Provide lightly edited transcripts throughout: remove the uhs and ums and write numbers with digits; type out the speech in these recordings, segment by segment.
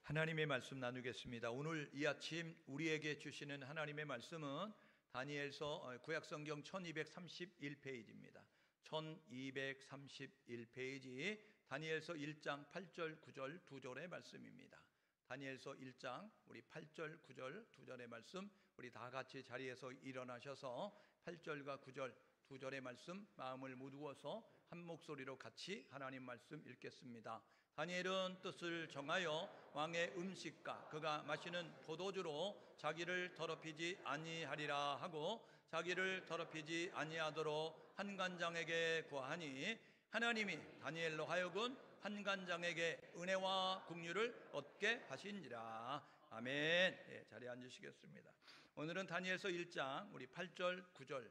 하나님의 말씀 나누겠습니다. 오늘 이 아침 우리에게 주시는 하나님의 말씀은 다니엘서 구약성경 1231페이지입니다. 1231페이지 다니엘서 1장 8절 9절 2절의 말씀입니다. 다니엘서 1장 우리 8절 9절 2절의 말씀, 우리 다 같이 자리에서 일어나셔서 8절과 9절 2절의 말씀 마음을 무두어서 한 목소리로 같이 하나님 말씀 읽겠습니다. 다니엘은 뜻을 정하여 왕의 음식과 그가 마시는 포도주로 자기를 더럽히지 아니하리라 하고 자기를 더럽히지 아니하도록 한관장에게 구하니 하나님이 다니엘로 하여금 한관장에게 은혜와 긍휼을 얻게 하시니라. 아멘. 자리에 앉으시겠습니다. 오늘은 다니엘서 1장 우리 8절 9절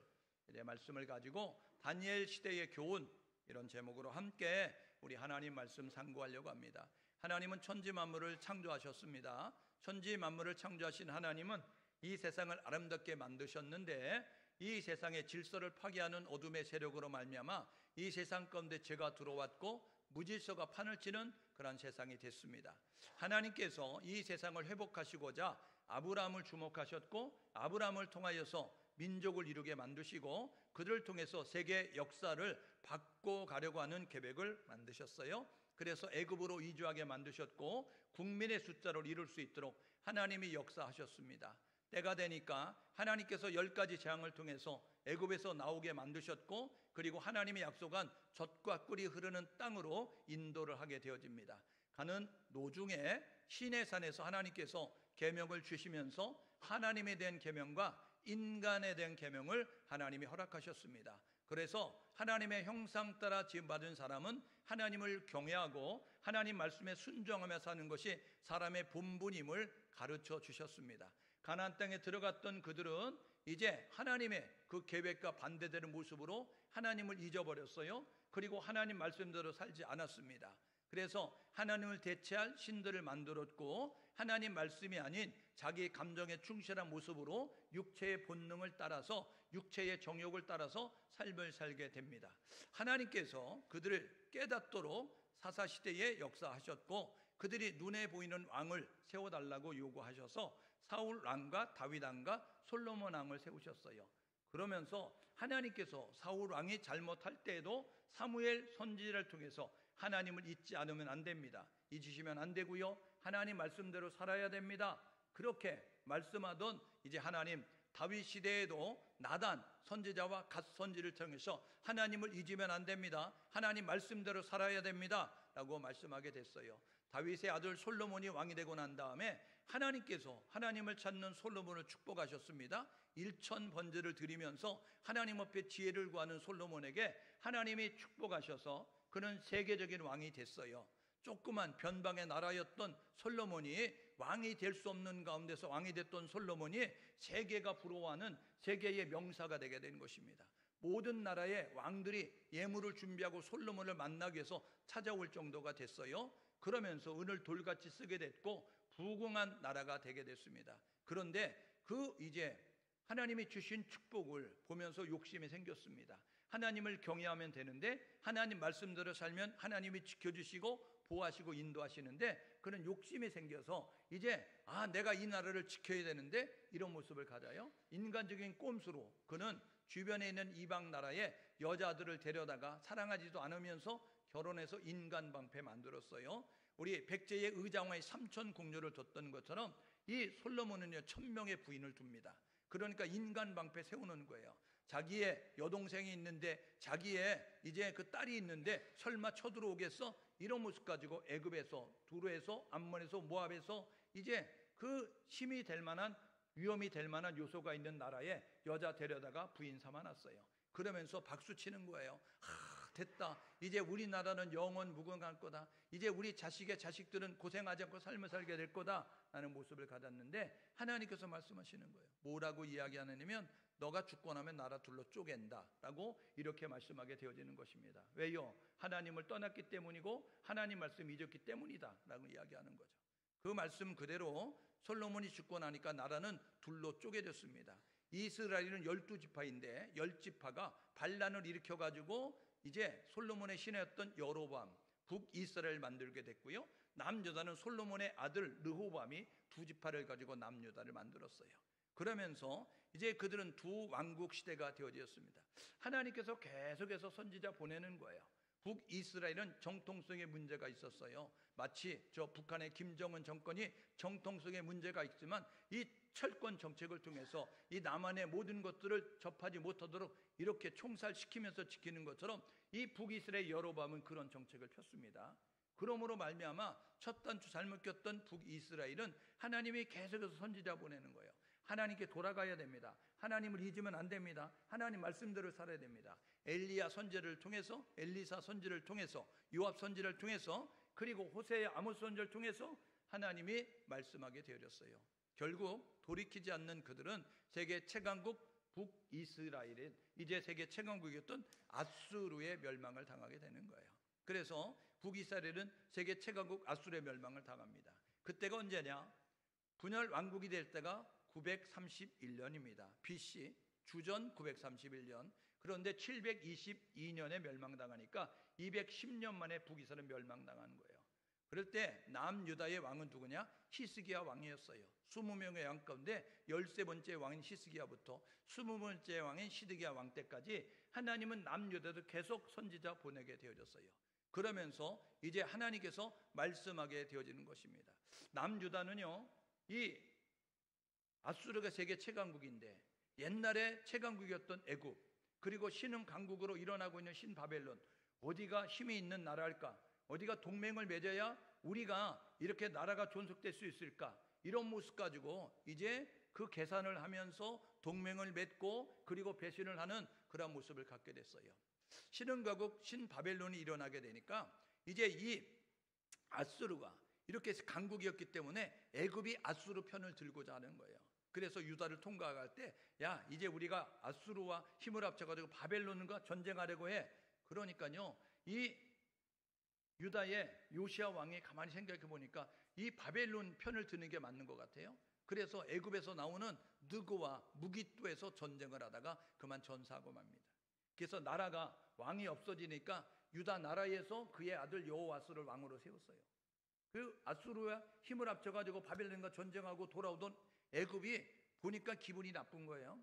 말씀을 가지고 다니엘 시대의 교훈, 이런 제목으로 함께 우리 하나님 말씀 상고하려고 합니다. 하나님은 천지 만물을 창조하셨습니다. 천지 만물을 창조하신 하나님은 이 세상을 아름답게 만드셨는데 이 세상의 질서를 파괴하는 어둠의 세력으로 말미암아 이 세상 가운데 죄가 들어왔고 무질서가 판을 치는 그런 세상이 됐습니다. 하나님께서 이 세상을 회복하시고자 아브라함을 주목하셨고 아브라함을 통하여서 민족을 이루게 만드시고 그들을 통해서 세계 역사를 바꿔가려고 하는 계획을 만드셨어요. 그래서 애굽으로 이주하게 만드셨고 국민의 숫자를 이룰 수 있도록 하나님이 역사하셨습니다. 때가 되니까 하나님께서 10가지 재앙을 통해서 애굽에서 나오게 만드셨고 그리고 하나님이 약속한 젖과 꿀이 흐르는 땅으로 인도를 하게 되어집니다. 가는 노중에 시내산에서 하나님께서 계명을 주시면서 하나님에 대한 계명과 인간에 대한 계명을 하나님이 허락하셨습니다. 그래서 하나님의 형상 따라 지음받은 사람은 하나님을 경외하고 하나님 말씀에 순종하며 사는 것이 사람의 본분임을 가르쳐 주셨습니다. 가나안 땅에 들어갔던 그들은 이제 하나님의 그 계획과 반대되는 모습으로 하나님을 잊어버렸어요. 그리고 하나님 말씀대로 살지 않았습니다. 그래서 하나님을 대체할 신들을 만들었고 하나님 말씀이 아닌 자기 감정에 충실한 모습으로 육체의 본능을 따라서 육체의 정욕을 따라서 삶을 살게 됩니다. 하나님께서 그들을 깨닫도록 사사시대에 역사하셨고 그들이 눈에 보이는 왕을 세워달라고 요구하셔서 사울 왕과 다윗 왕과 솔로몬 왕을 세우셨어요. 그러면서 하나님께서 사울 왕이 잘못할 때에도 사무엘 선지자를 통해서 하나님을 잊지 않으면 안 됩니다. 잊으시면 안 되고요. 하나님 말씀대로 살아야 됩니다. 그렇게 말씀하던 이제 하나님 다윗 시대에도 나단 선지자와 갓 선지를 통해서 하나님을 잊으면 안 됩니다. 하나님 말씀대로 살아야 됩니다 라고 말씀하게 됐어요. 다윗의 아들 솔로몬이 왕이 되고 난 다음에 하나님께서 하나님을 찾는 솔로몬을 축복하셨습니다. 1000번제를 드리면서 하나님 앞에 지혜를 구하는 솔로몬에게 하나님이 축복하셔서 그는 세계적인 왕이 됐어요. 조그만 변방의 나라였던 솔로몬이 왕이 될 수 없는 가운데서 왕이 됐던 솔로몬이 세계가 부러워하는 세계의 명사가 되게 된 것입니다. 모든 나라의 왕들이 예물을 준비하고 솔로몬을 만나기 위해서 찾아올 정도가 됐어요. 그러면서 은을 돌같이 쓰게 됐고 부궁한 나라가 되게 됐습니다. 그런데 이제 하나님이 주신 축복을 보면서 욕심이 생겼습니다. 하나님을 경외하면 되는데 하나님 말씀대로 살면 하나님이 지켜주시고 보호하시고 인도하시는데 그런 욕심이 생겨서 이제 내가 이 나라를 지켜야 되는데 이런 모습을 가져요. 인간적인 꼼수로 그는 주변에 있는 이방 나라의 여자들을 데려다가 사랑하지도 않으면서 결혼해서 인간방패 만들었어요. 우리 백제의 의장왕의 삼천 궁녀를 뒀던 것처럼 이 솔로몬은요 1000명의 부인을 둡니다. 그러니까 인간방패 세우는 거예요. 자기의 여동생이 있는데 자기의 이제 그 딸이 있는데 설마 쳐들어오겠어? 이런 모습 가지고 애굽에서 두루에서 암몬에서 모압에서 이제 그 힘이 될 만한 위험이 될 만한 요소가 있는 나라에 여자 데려다가 부인 삼아놨어요. 그러면서 박수 치는 거예요. 됐다. 이제 우리나라는 영원 무궁할 거다. 이제 우리 자식의 자식들은 고생하지 않고 삶을 살게 될 거다 라는 모습을 가졌는데 하나님께서 말씀하시는 거예요. 뭐라고 이야기하느냐면 너가 죽고 나면 나라 둘로 쪼갠다 라고 이렇게 말씀하게 되어지는 것입니다. 왜요? 하나님을 떠났기 때문이고 하나님 말씀 잊었기 때문이다 라고 이야기하는 거죠. 그 말씀 그대로 솔로몬이 죽고 나니까 나라는 둘로 쪼개졌습니다. 이스라엘은 12지파인데 10지파가 반란을 일으켜가지고 이제 솔로몬의 신하였던 여로보암 북이스라엘 만들게 됐고요. 남유다는 솔로몬의 아들 르호보암이 두 지파를 가지고 남유다를 만들었어요. 그러면서 이제 그들은 두 왕국 시대가 되어졌습니다. 하나님께서 계속해서 선지자 보내는 거예요. 북이스라엘은 정통성의 문제가 있었어요. 마치 저 북한의 김정은 정권이 정통성의 문제가 있지만 이 철권 정책을 통해서 이 남한의 모든 것들을 접하지 못하도록 이렇게 총살시키면서 지키는 것처럼 이 북이스라엘 여로보암은 그런 정책을 폈습니다. 그러므로 말미암아 첫 단추 잘못 꼈던 북이스라엘은 하나님이 계속해서 선지자 보내는 거예요. 하나님께 돌아가야 됩니다. 하나님을 잊으면 안 됩니다. 하나님 말씀대로 살아야 됩니다. 엘리야 선지를 통해서, 엘리사 선지를 통해서, 요압 선지를 통해서, 그리고 호세의 아모스 선지를 통해서 하나님이 말씀하게 되어졌어요. 결국 돌이키지 않는 그들은 세계 최강국 북이스라엘은 이제 세계 최강국이었던 아수르의 멸망을 당하게 되는 거예요. 그래서 북이스라엘은 세계 최강국 아수르의 멸망을 당합니다. 그때가 언제냐? 분열 왕국이 될 때가 931년입니다. BC 주전 931년. 그런데 722년에 멸망당하니까 210년 만에 북이스라엘은 멸망당하는 거예요. 그럴 때 남유다의 왕은 누구냐? 히스기야 왕이었어요. 20명의 왕 가운데 13번째 왕인 히스기야부터 20번째 왕인 시드기야 왕 때까지 하나님은 남유다도 계속 선지자 보내게 되어졌어요. 그러면서 이제 하나님께서 말씀하게 되어지는 것입니다. 남유다는요, 이 아수르가 세계 최강국인데 옛날에 최강국이었던 애굽, 그리고 신흥 강국으로 일어나고 있는 신바벨론, 어디가 힘이 있는 나라일까? 어디가 동맹을 맺어야 우리가 이렇게 나라가 존속될 수 있을까? 이런 모습 가지고 이제 그 계산을 하면서 동맹을 맺고 그리고 배신을 하는 그런 모습을 갖게 됐어요. 신흥 강국 신바벨론이 일어나게 되니까 이제 이 아수르가 이렇게 강국이었기 때문에 애굽이 아수르 편을 들고자 하는 거예요. 그래서 유다를 통과할 때, 야, 이제 우리가 아수르와 힘을 합쳐가지고 바벨론과 전쟁하려고 해. 그러니까요, 이 유다의 요시야 왕이 가만히 생각해 보니까 이 바벨론 편을 드는 게 맞는 것 같아요. 그래서 애굽에서 나오는 느고와 무기또에서 전쟁을 하다가 그만 전사하고 맙니다. 그래서 나라가 왕이 없어지니까 유다 나라에서 그의 아들 여호와스를 왕으로 세웠어요. 그 아수르와 힘을 합쳐가지고 바벨론과 전쟁하고 돌아오던 애굽이 보니까 기분이 나쁜 거예요.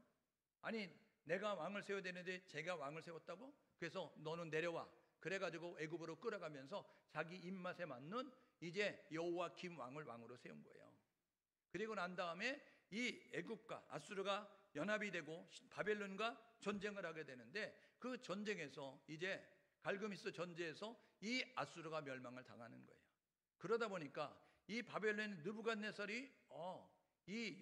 아니, 내가 왕을 세워야 되는데 제가 왕을 세웠다고? 그래서 너는 내려와. 그래가지고 애굽으로 끌어가면서 자기 입맛에 맞는 이제 여호와김 왕을 왕으로 세운 거예요. 그리고 난 다음에 이 애굽과 아수르가 연합이 되고 바벨론과 전쟁을 하게 되는데 그 전쟁에서 이제 갈그미스 전제에서 이 아수르가 멸망을 당하는 거예요. 그러다 보니까 이 바벨론 느부갓네살이 이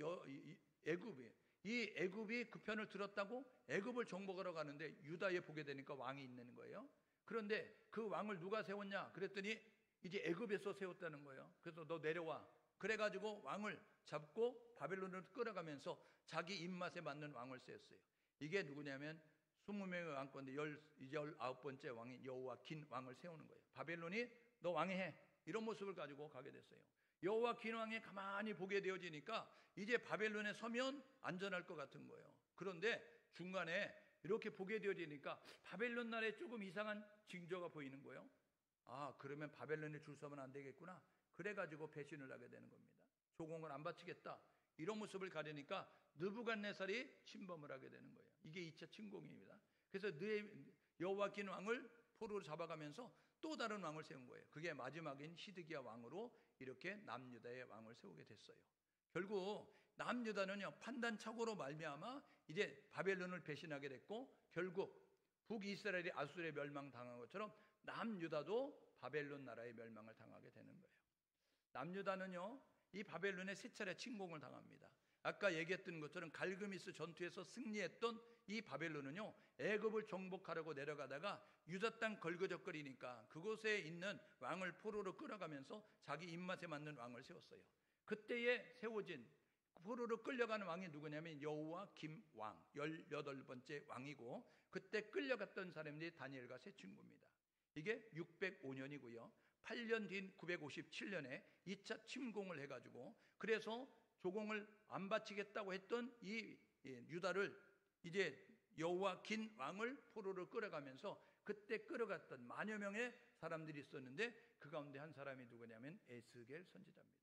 애굽이 그 편을 들었다고 애굽을 정복하러 가는데 유다에 보게 되니까 왕이 있는 거예요. 그런데 그 왕을 누가 세웠냐? 그랬더니 이제 애굽에서 세웠다는 거예요. 그래서 너 내려와. 그래가지고 왕을 잡고 바벨론으로 끌어가면서 자기 입맛에 맞는 왕을 세웠어요. 이게 누구냐면 20명의 왕 가운데 19번째 왕인 여호와긴 왕을 세우는 거예요. 바벨론이 너 왕이 해. 이런 모습을 가지고 가게 됐어요. 여호와긴 왕이 가만히 보게 되어지니까 이제 바벨론에 서면 안전할 것 같은 거예요. 그런데 중간에 이렇게 보게 되어지니까 바벨론 나라에 조금 이상한 징조가 보이는 거예요. 아, 그러면 바벨론에 줄 서면 안 되겠구나. 그래가지고 배신을 하게 되는 겁니다. 조공을 안 바치겠다. 이런 모습을 가리니까 느부갓네살이 침범을 하게 되는 거예요. 이게 2차 침공입니다. 그래서 여호와긴 왕을 포로로 잡아가면서 또 다른 왕을 세운 거예요. 그게 마지막인 시드기야 왕으로 이렇게 남유다의 왕을 세우게 됐어요. 결국 남유다는요, 판단착오로 말미암아 이제 바벨론을 배신하게 됐고 결국 북이스라엘이 아수르에 멸망당한 것처럼 남유다도 바벨론 나라의 멸망을 당하게 되는 거예요. 남유다는요, 이 바벨론에 세 차례 침공을 당합니다. 아까 얘기했던 것처럼 갈그미스 전투에서 승리했던 이 바벨론은요, 애굽을 정복하려고 내려가다가 유다 땅 걸그적거리니까 그곳에 있는 왕을 포로로 끌어가면서 자기 입맛에 맞는 왕을 세웠어요. 그때에 세워진 포로로 끌려가는 왕이 누구냐면 여호와김 왕, 18번째 왕이고 그때 끌려갔던 사람들이 다니엘과 세 친구입니다. 이게 605년이고요. 8년 뒤인 957년에 2차 침공을 해가지고 그래서 조공을 안 바치겠다고 했던 이 유다를 이제 여호와긴 왕을 포로로 끌어가면서 그때 끌어갔던 만여 명의 사람들이 있었는데 그 가운데 한 사람이 누구냐면 에스겔 선지자입니다.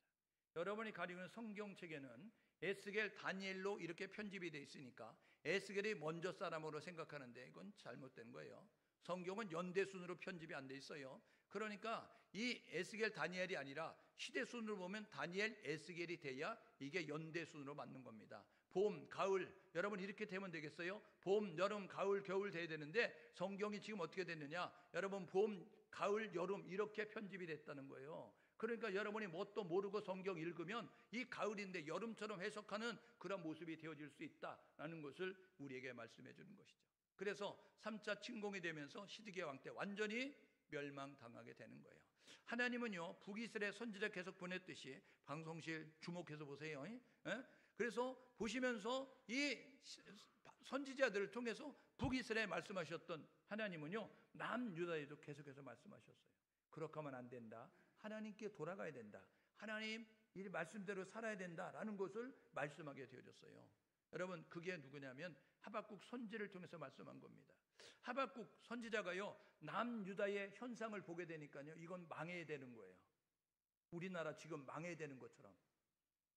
여러분이 가리고 있는 성경책에는 에스겔, 다니엘로 이렇게 편집이 되어 있으니까 에스겔이 먼저 사람으로 생각하는데 이건 잘못된 거예요. 성경은 연대순으로 편집이 안 돼 있어요. 그러니까 이 에스겔, 다니엘이 아니라 시대순으로 보면 다니엘, 에스겔이 돼야 이게 연대순으로 맞는 겁니다. 봄, 가을, 여러분 이렇게 되면 되겠어요? 봄, 여름, 가을, 겨울 돼야 되는데 성경이 지금 어떻게 됐느냐? 여러분 봄, 가을, 여름 이렇게 편집이 됐다는 거예요. 그러니까 여러분이 뭣도 모르고 성경 읽으면 이 가을인데 여름처럼 해석하는 그런 모습이 되어질 수 있다라는 것을 우리에게 말씀해 주는 것이죠. 그래서 3차 침공이 되면서 시드기야 왕 때 완전히 멸망당하게 되는 거예요. 하나님은요 북이스라엘 선지자 계속 보냈듯이 방송실 주목해서 보세요. 그래서 보시면서 이 선지자들을 통해서 북이스라엘에 말씀하셨던 하나님은요 남유다에도 계속해서 말씀하셨어요. 그렇게 하면 안 된다. 하나님께 돌아가야 된다. 하나님 이 말씀대로 살아야 된다라는 것을 말씀하게 되어졌어요. 여러분 그게 누구냐면 하박국 선지를 통해서 말씀한 겁니다. 하박국 선지자가요 남유다의 현상을 보게 되니까요 이건 망해야 되는 거예요. 우리나라 지금 망해야 되는 것처럼.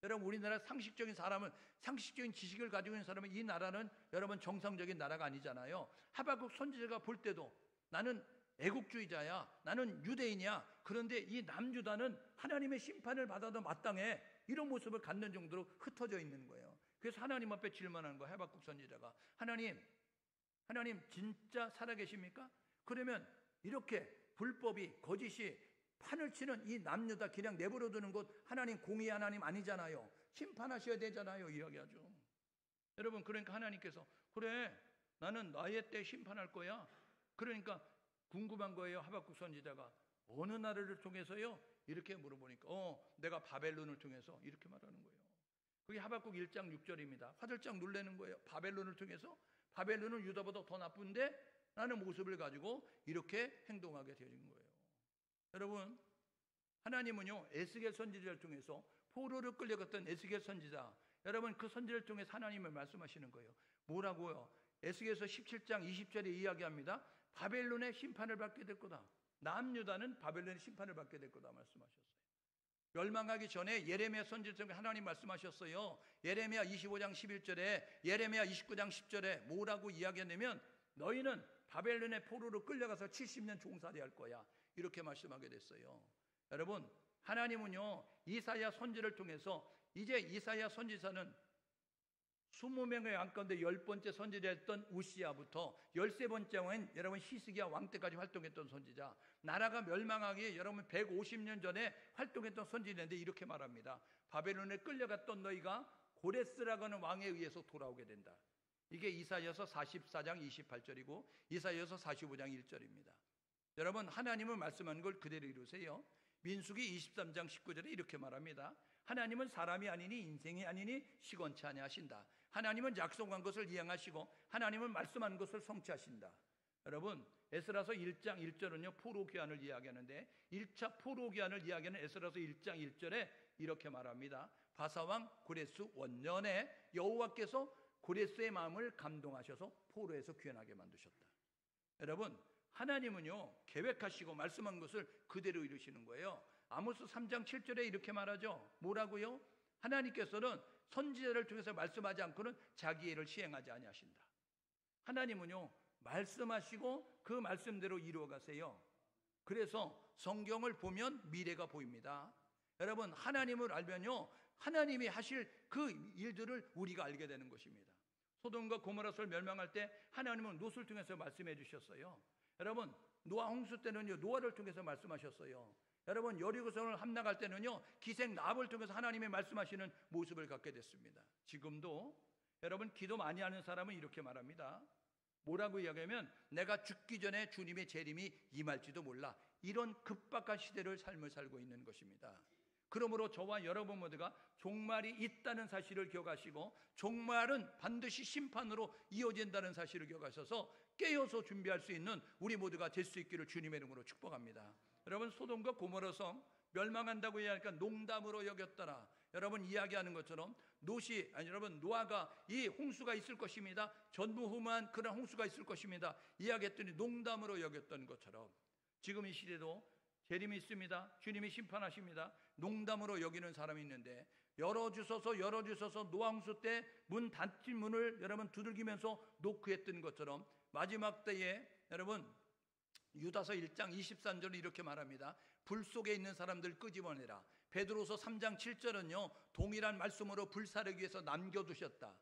여러분 우리나라 상식적인 사람은, 상식적인 지식을 가지고 있는 사람은 이 나라는 여러분 정상적인 나라가 아니잖아요. 하박국 선지자가 볼 때도 나는 애국주의자야, 나는 유대인이야. 그런데 이 남유다는 하나님의 심판을 받아도 마땅해. 이런 모습을 갖는 정도로 흩어져 있는 거예요. 그래서 하나님 앞에 질문하는 거예요. 하박국 선지자가 하나님 진짜 살아계십니까? 그러면 이렇게 불법이 거짓이 판을 치는 이 남유다 그냥 내버려두는 것 하나님 공의 하나님 아니잖아요. 심판하셔야 되잖아요. 이야기하죠. 여러분 그러니까 하나님께서 그래 나는 나의 때 심판할 거야. 그러니까 궁금한 거예요. 하박국 선지자가 어느 나라를 통해서요? 이렇게 물어보니까 내가 바벨론을 통해서 이렇게 말하는 거예요. 그게 하박국 1장 6절입니다. 화들짝 놀라는 거예요. 바벨론을 통해서 바벨론은 유다보다 더 나쁜데 라는 모습을 가지고 이렇게 행동하게 되는 거예요. 여러분 하나님은요 에스겔 선지자를 통해서 포로를 끌려갔던 에스겔 선지자, 여러분 그 선지자를 통해서 하나님을 말씀하시는 거예요. 뭐라고요? 에스겔서 17장 20절에 이야기합니다. 바벨론의 심판을 받게 될 거다. 남유다는 바벨론의 심판을 받게 될 거다 말씀하셨어요. 멸망하기 전에 예레미야 선지자 통해 하나님 말씀하셨어요. 예레미야 25장 11절에 예레미야 29장 10절에 뭐라고 이야기했냐면 너희는 바벨론의 포로로 끌려가서 70년 종살이 할 거야. 이렇게 말씀하게 됐어요. 여러분 하나님은요 이사야 선지를 통해서 이제 이사야 선지자는 20명의 왕 가운데 10번째 선지자였던 우시야부터 13번째 왕인 여러분 히스기야 왕 때까지 활동했던 선지자, 나라가 멸망하기 여러분 150년 전에 활동했던 선지자인데 이렇게 말합니다. 바벨론에 끌려갔던 너희가 고레스라고 하는 왕에 의해서 돌아오게 된다. 이게 이사야서 44장 28절이고 이사야서 45장 1절입니다. 여러분 하나님은 말씀하는 걸 그대로 이루세요. 민수기 23장 19절에 이렇게 말합니다. 하나님은 사람이 아니니 인생이 아니니 시건치 아니하신다. 하나님은 약속한 것을 이행하시고 하나님은 말씀한 것을 성취하신다. 여러분 에스라서 1장 1절은요 포로귀환을 이야기하는데 1차 포로귀환을 이야기하는 에스라서 1장 1절에 이렇게 말합니다. 바사왕 고레스 원년에 여호와께서 고레스의 마음을 감동하셔서 포로에서 귀환하게 만드셨다. 여러분 하나님은요 계획하시고 말씀한 것을 그대로 이루시는 거예요. 아모스 3장 7절에 이렇게 말하죠. 뭐라고요? 하나님께서는 선지자를 통해서 말씀하지 않고는 자기 일을 시행하지 아니하신다. 하나님은요 말씀하시고 그 말씀대로 이루어 가세요. 그래서 성경을 보면 미래가 보입니다. 여러분 하나님을 알면요 하나님이 하실 그 일들을 우리가 알게 되는 것입니다. 소돔과 고모라서를 멸망할 때 하나님은 롯을 통해서 말씀해 주셨어요. 여러분 노아 홍수 때는요 노아를 통해서 말씀하셨어요. 여러분 여리고성을 함락할 때는요 기생 라합을 통해서 하나님의 말씀하시는 모습을 갖게 됐습니다. 지금도 여러분 기도 많이 하는 사람은 이렇게 말합니다. 뭐라고 이야기하면 내가 죽기 전에 주님의 재림이 임할지도 몰라. 이런 급박한 시대를 삶을 살고 있는 것입니다. 그러므로 저와 여러분 모두가 종말이 있다는 사실을 기억하시고 종말은 반드시 심판으로 이어진다는 사실을 기억하셔서 깨어서 준비할 수 있는 우리 모두가 될 수 있기를 주님의 이름으로 축복합니다. 여러분 소돔과 고모라 성 멸망한다고 이야기하니까 농담으로 여겼더라. 여러분 이야기하는 것처럼 여러분 노아가 이 홍수가 있을 것입니다. 전무후무한 그런 홍수가 있을 것입니다. 이야기했더니 농담으로 여겼던 것처럼 지금 이 시대도 재림이 있습니다. 주님이 심판하십니다. 농담으로 여기는 사람이 있는데 열어주소서 노아 홍수 때 문 닫힌 문을 여러분 두들기면서 노크했던 것처럼 마지막 때에 여러분 유다서 1장 23절은 이렇게 말합니다. 불 속에 있는 사람들 끄집어내라. 베드로서 3장 7절은요 동일한 말씀으로 불사르기 위해서 남겨두셨다.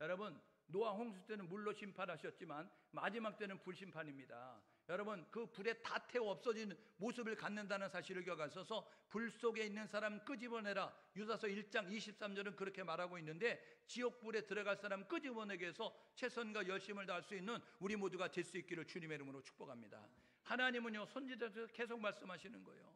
여러분 노아 홍수 때는 물로 심판하셨지만 마지막 때는 불심판입니다. 여러분 그 불에 다 태워 없어진 모습을 갖는다는 사실을 기억하셔서 불 속에 있는 사람 끄집어내라. 유다서 1장 23절은 그렇게 말하고 있는데 지옥불에 들어갈 사람 끄집어내기 위해서 최선과 열심을 다할 수 있는 우리 모두가 될 수 있기를 주님의 이름으로 축복합니다. 하나님은요 선지자께서 계속 말씀하시는 거예요.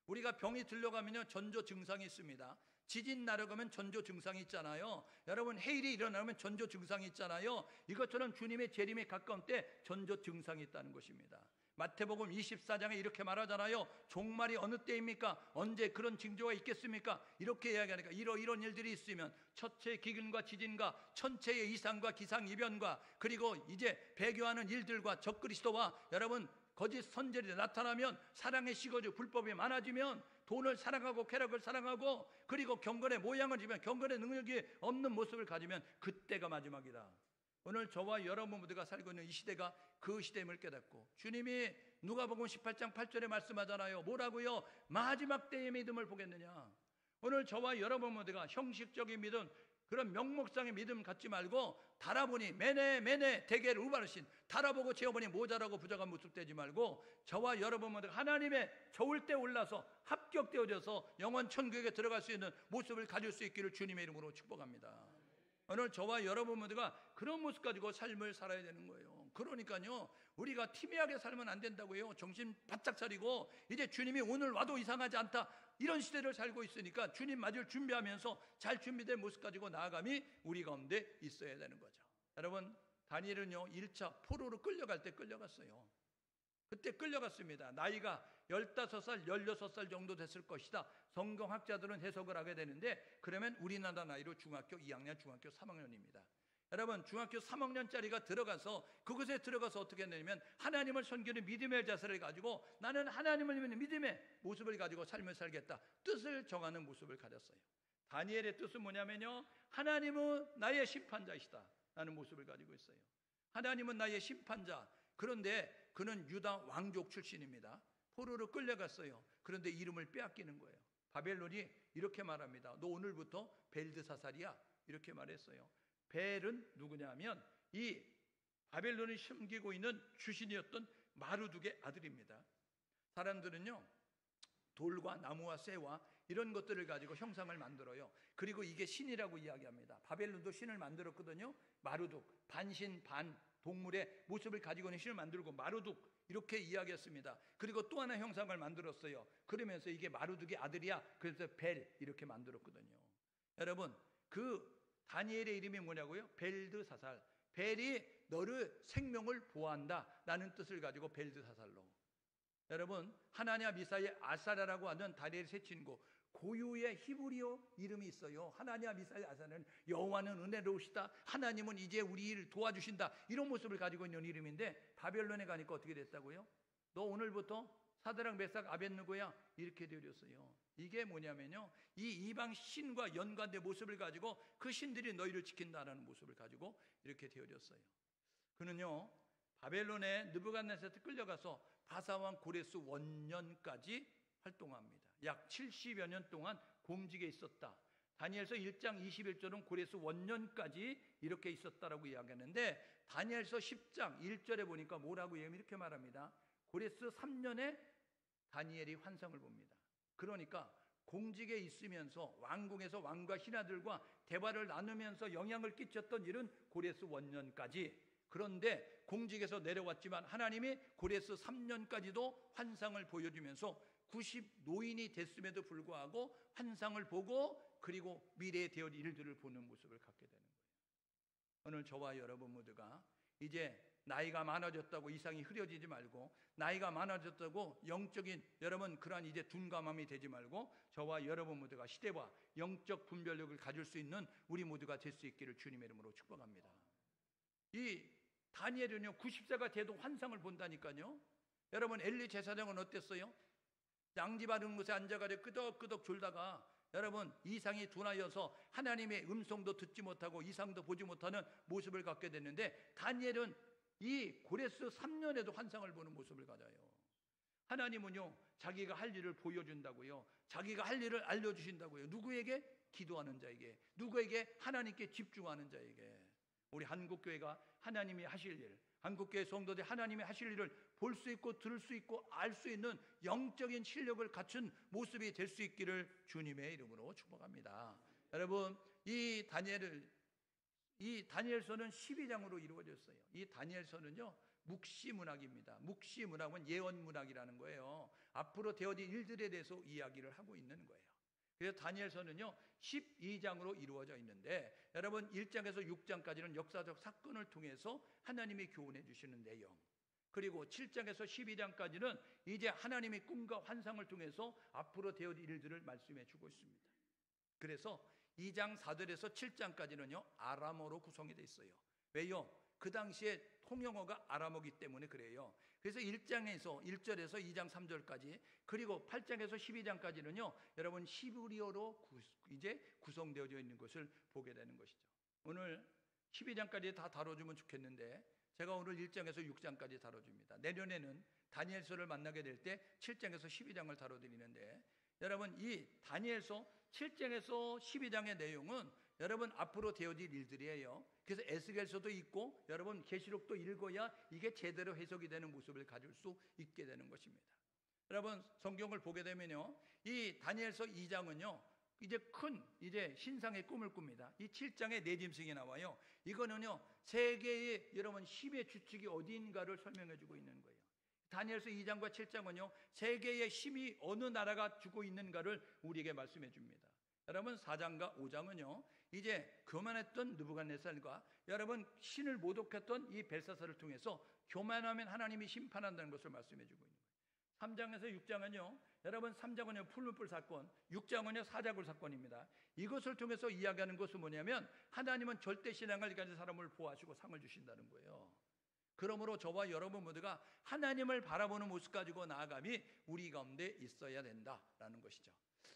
우리가 병이 들려가면요 전조 증상이 있습니다. 지진 나려가면 전조 증상이 있잖아요. 여러분 해일이 일어나면 전조 증상이 있잖아요. 이것처럼 주님의 재림에 가까운 때 전조 증상이 있다는 것입니다. 마태복음 24장에 이렇게 말하잖아요. 종말이 어느 때입니까? 언제 그런 징조가 있겠습니까? 이렇게 이야기하니까 이런 일들이 있으면 첫째 기근과 지진과 천체의 이상과 기상이변과 그리고 이제 배교하는 일들과 적그리스도와 여러분 거짓 선지자들이 나타나면 사랑의 식어져 불법이 많아지면 돈을 사랑하고 쾌락을 사랑하고 그리고 경건의 모양을 지면 경건의 능력이 없는 모습을 가지면 그때가 마지막이다. 오늘 저와 여러분 모두가 살고 있는 이 시대가 그 시대임을 깨닫고 주님이 누가복음 18장 8절에 말씀하잖아요. 뭐라고요? 마지막 때의 믿음을 보겠느냐. 오늘 저와 여러분 모두가 형식적인 믿음 그런 명목상의 믿음 갖지 말고 달아보니 매네 대개를 우바르신 달아보고 재어보니 모자라고 부족한 모습 되지 말고 저와 여러분 모두 하나님의 저울대 올라서 합격되어져서 영원 천국에 들어갈 수 있는 모습을 가질 수 있기를 주님의 이름으로 축복합니다. 오늘 저와 여러분 모두가 그런 모습 가지고 삶을 살아야 되는 거예요. 그러니까요 우리가 티미하게 살면 안 된다고요. 정신 바짝 차리고 이제 주님이 오늘 와도 이상하지 않다 이런 시대를 살고 있으니까 주님 맞을 준비하면서 잘 준비된 모습 가지고 나아감이 우리 가운데 있어야 되는 거죠. 여러분 다니엘은요 1차 포로로 끌려갈 때 끌려갔어요. 그때 끌려갔습니다. 나이가 15살 16살 정도 됐을 것이다. 성경학자들은 해석을 하게 되는데 그러면 우리나라 나이로 중학교 2학년 중학교 3학년입니다. 여러분 중학교 3학년짜리가 들어가서 그곳에 들어가서 어떻게 했냐면 하나님을 섬기는 믿음의 자세를 가지고 나는 하나님을 믿는 믿음의 모습을 가지고 삶을 살겠다 뜻을 정하는 모습을 가졌어요. 다니엘의 뜻은 뭐냐면요 하나님은 나의 심판자이시다 라는 모습을 가지고 있어요. 하나님은 나의 심판자. 그런데 그는 유다 왕족 출신입니다. 포로로 끌려갔어요. 그런데 이름을 빼앗기는 거예요. 바벨론이 이렇게 말합니다. 너 오늘부터 벨드사살이야 이렇게 말했어요. 벨은 누구냐면 이 바벨론을 섬기고 있는 주신이었던 마르둑의 아들입니다. 사람들은요 돌과 나무와 쇠와 이런 것들을 가지고 형상을 만들어요. 그리고 이게 신이라고 이야기합니다. 바벨론도 신을 만들었거든요. 마르둑 반신 반 동물의 모습을 가지고는 신을 만들고 마르둑 이렇게 이야기했습니다. 그리고 또 하나 형상을 만들었어요. 그러면서 이게 마르둑의 아들이야. 그래서 벨 이렇게 만들었거든요. 여러분 그 다니엘의 이름이 뭐냐고요? 벨드사살. 벨이 너를 생명을 보호한다 라는 뜻을 가지고 벨드사살로. 여러분 하나냐 미사엘 아사라라고 하는 다니엘의 세 친구 고유의 히브리어 이름이 있어요. 하나냐 미사엘 아사라는 여호와는 은혜로우시다. 하나님은 이제 우리 일을 도와주신다. 이런 모습을 가지고 있는 이름인데 바벨론에 가니까 어떻게 됐다고요? 너 오늘부터 사드락 메삭 아벳느고야 이렇게 되어졌어요. 이게 뭐냐면요 이 이방 신과 연관된 모습을 가지고 그 신들이 너희를 지킨다라는 모습을 가지고 이렇게 되어졌어요. 그는요 바벨론에 느부갓네살한테 끌려가서 바사왕 고레스 원년까지 활동합니다. 약 70여 년 동안 공직에 있었다. 다니엘서 1장 21절은 고레스 원년까지 이렇게 있었다라고 이야기하는데 다니엘서 10장 1절에 보니까 뭐라고 이렇게 말합니다. 고레스 3년에 다니엘이 환상을 봅니다. 그러니까 공직에 있으면서 왕궁에서 왕과 신하들과 대화를 나누면서 영향을 끼쳤던 일은 고레스 원년까지. 그런데 공직에서 내려왔지만 하나님이 고레스 3년까지도 환상을 보여주면서 90 노인이 됐음에도 불구하고 환상을 보고 그리고 미래에 되어질 일들을 보는 모습을 갖게 되는 거예요. 오늘 저와 여러분 모두가 이제 나이가 많아졌다고 이상이 흐려지지 말고, 나이가 많아졌다고 영적인 여러분 그러한 이제 둔감함이 되지 말고, 저와 여러분 모두가 시대와 영적 분별력을 가질 수 있는 우리 모두가 될 수 있기를 주님의 이름으로 축복합니다. 이 다니엘은요 90세가 돼도 환상을 본다니까요. 여러분 엘리 제사장은 어땠어요? 양지바른 곳에 앉아가지고 끄덕끄덕 졸다가 여러분 이상이 둔하여서 하나님의 음성도 듣지 못하고 이상도 보지 못하는 모습을 갖게 됐는데, 다니엘은 이 고레스 3년에도 환상을 보는 모습을 가져요. 하나님은요 자기가 할 일을 보여준다고요, 자기가 할 일을 알려주신다고요. 누구에게? 기도하는 자에게, 누구에게? 하나님께 집중하는 자에게. 우리 한국교회가 하나님이 하실 일, 한국교회 성도들이 하나님이 하실 일을 볼 수 있고 들을 수 있고 알 수 있는 영적인 실력을 갖춘 모습이 될 수 있기를 주님의 이름으로 축복합니다. 여러분 이 다니엘서는 12장으로 이루어졌어요. 이 다니엘서는요 묵시문학입니다. 묵시문학은 예언문학이라는 거예요. 앞으로 되어질 일들에 대해서 이야기를 하고 있는 거예요. 그래서 다니엘서는요 12장으로 이루어져 있는데, 여러분 1장에서 6장까지는 역사적 사건을 통해서 하나님이 교훈해 주시는 내용, 그리고 7장에서 12장까지는 이제 하나님의 꿈과 환상을 통해서 앞으로 되어질 일들을 말씀해 주고 있습니다. 그래서 2장 4절에서 7장까지는요 아람어로 구성이 되어 있어요. 왜요? 그 당시에 통용어가 아람어기 때문에 그래요. 그래서 1장에서 1절에서 2장 3절까지, 그리고 8장에서 12장까지는요 여러분 히브리어로 이제 구성되어져 있는 것을 보게 되는 것이죠. 오늘 12장까지 다 다뤄주면 좋겠는데 제가 오늘 1장에서 6장까지 다뤄줍니다. 내년에는 다니엘서를 만나게 될 때 7장에서 12장을 다뤄드리는데, 여러분 이 다니엘서 7장에서 12장의 내용은 여러분 앞으로 되어질 일들이에요. 그래서 에스겔서도 있고 여러분 계시록도 읽어야 이게 제대로 해석이 되는 모습을 가질 수 있게 되는 것입니다. 여러분 성경을 보게 되면요 이 다니엘서 2장은요 이제 신상의 꿈을 꿉니다. 이 7장에 네 짐승이 나와요. 이거는요 세계의 여러분 힘의 주축이 어디인가를 설명해 주고 있는 거예요. 다니엘서 2장과 7장은요 세계의 힘이 어느 나라가 주고 있는가를 우리에게 말씀해 줍니다. 여러분 4장과 5장은요 이제 교만했던 느부갓네살과 여러분 신을 모독했던 이 벨사살을 통해서 교만하면 하나님이 심판한다는 것을 말씀해 주고 있는 거예요. 3장에서 6장은요 여러분 3장은요 풀무불 사건, 6장은요 사자굴 사건입니다. 이것을 통해서 이야기하는 것은 뭐냐면 하나님은 절대 신앙을 가진 사람을 보호하시고 상을 주신다는 거예요. 그러므로 저와 여러분 모두가 하나님을 바라보는 모습 가지고 나아감이 우리 가운데 있어야 된다라는 것이죠.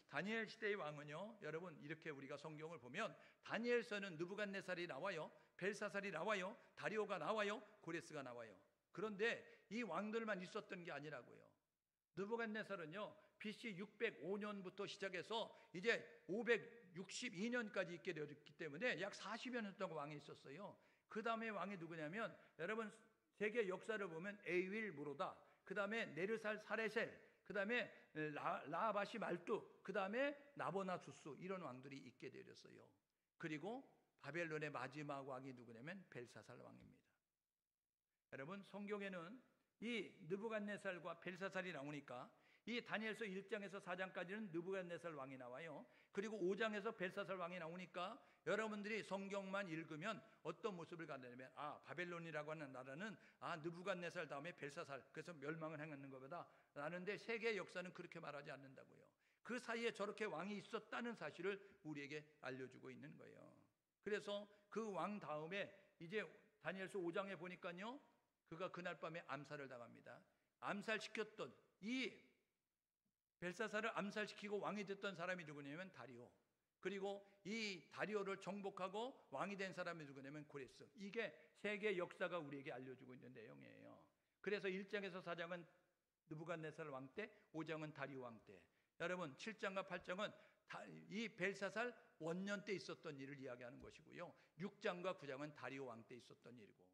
다니엘 시대의 왕은요 여러분 이렇게 우리가 성경을 보면 다니엘서는 느부갓네살이 나와요, 벨사살이 나와요, 다리오가 나와요, 고레스가 나와요. 그런데 이 왕들만 있었던 게 아니라고요. 느부갓네살은요 BC 605년부터 시작해서 이제 562년까지 있게 되었기 때문에 약 40여 년 동안 왕이 있었어요. 그 다음에 왕이 누구냐면 여러분 세계 역사를 보면 에윌 무로다, 그 다음에 네르살 사레셀, 그 다음에 라바시 말뚝, 그 다음에 나보나투스, 이런 왕들이 있게 되었어요. 그리고 바벨론의 마지막 왕이 누구냐면 벨사살 왕입니다. 여러분 성경에는 이 느부갓네살과 벨사살이 나오니까 이 다니엘서 1장에서 4장까지는 느부갓네살 왕이 나와요. 그리고 5장에서 벨사살 왕이 나오니까 여러분들이 성경만 읽으면 어떤 모습을 갖냐면 바벨론이라고 하는 나라는 느부갓네살 다음에 벨사살, 그래서 멸망을 행하는 것보다 라는데 세계 역사는 그렇게 말하지 않는다고요. 그 사이에 저렇게 왕이 있었다는 사실을 우리에게 알려주고 있는 거예요. 그래서 그 왕 다음에 이제 다니엘서 5장에 보니까요 그가 그날 밤에 암살을 당합니다. 암살시켰던 이 벨사살을 암살시키고 왕이 됐던 사람이 누구냐면 다리오, 그리고 이 다리오를 정복하고 왕이 된 사람이 누구냐면 고레스. 이게 세계 역사가 우리에게 알려주고 있는 내용이에요. 그래서 1장에서 4장은 느부갓네살 왕 때, 5장은 다리오 왕 때, 여러분 7장과 8장은 이 벨사살 원년 때 있었던 일을 이야기하는 것이고요, 6장과 9장은 다리오 왕 때 있었던 일이고,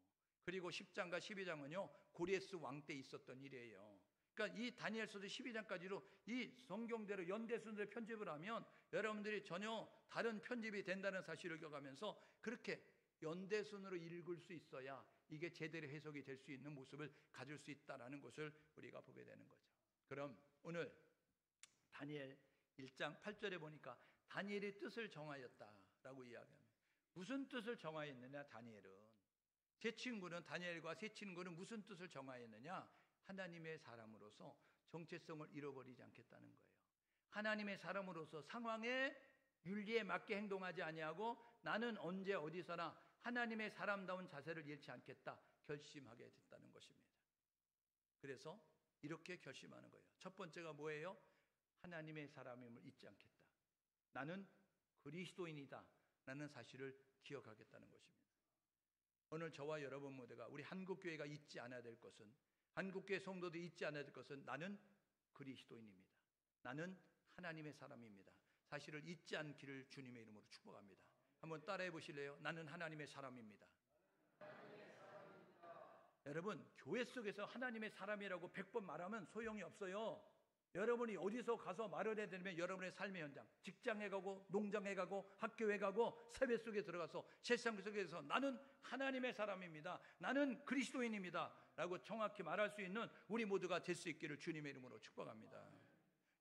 그리고 10장과 12장은요 고레스 왕 때 있었던 일이에요. 그러니까 이 다니엘서도 12장까지로 이 성경대로 연대순으로 편집을 하면 여러분들이 전혀 다른 편집이 된다는 사실을 겪으면서 그렇게 연대순으로 읽을 수 있어야 이게 제대로 해석이 될 수 있는 모습을 가질 수 있다는 것을 우리가 보게 되는 거죠. 그럼 오늘 다니엘 1장 8절에 보니까 다니엘이 뜻을 정하였다라고 이야기합니다. 무슨 뜻을 정하였느냐? 다니엘은 제 친구는 다니엘과 세 친구는 무슨 뜻을 정하였느냐? 하나님의 사람으로서 정체성을 잃어버리지 않겠다는 거예요. 하나님의 사람으로서 상황에 윤리에 맞게 행동하지 아니하고 나는 언제 어디서나 하나님의 사람다운 자세를 잃지 않겠다 결심하게 됐다는 것입니다. 그래서 이렇게 결심하는 거예요. 첫 번째가 뭐예요? 하나님의 사람임을 잊지 않겠다. 나는 그리스도인이다 라는 사실을 기억하겠다는 것입니다. 오늘 저와 여러분 모두가 우리 한국교회가 잊지 않아야 될 것은, 한국교회 성도들이 잊지 않아야 될 것은 나는 그리스도인입니다. 나는 하나님의 사람입니다. 사실을 잊지 않기를 주님의 이름으로 축복합니다. 한번 따라해 보실래요? 나는 하나님의 사람입니다. 여러분, 교회 속에서 하나님의 사람이라고 100번 말하면 소용이 없어요. 여러분이 어디서 가서 말을 해야 되면 여러분의 삶의 현장, 직장에 가고 농장에 가고 학교에 가고 사회 속에 들어가서 세상 속에서 나는 하나님의 사람입니다, 나는 그리스도인입니다 라고 정확히 말할 수 있는 우리 모두가 될 수 있기를 주님의 이름으로 축복합니다.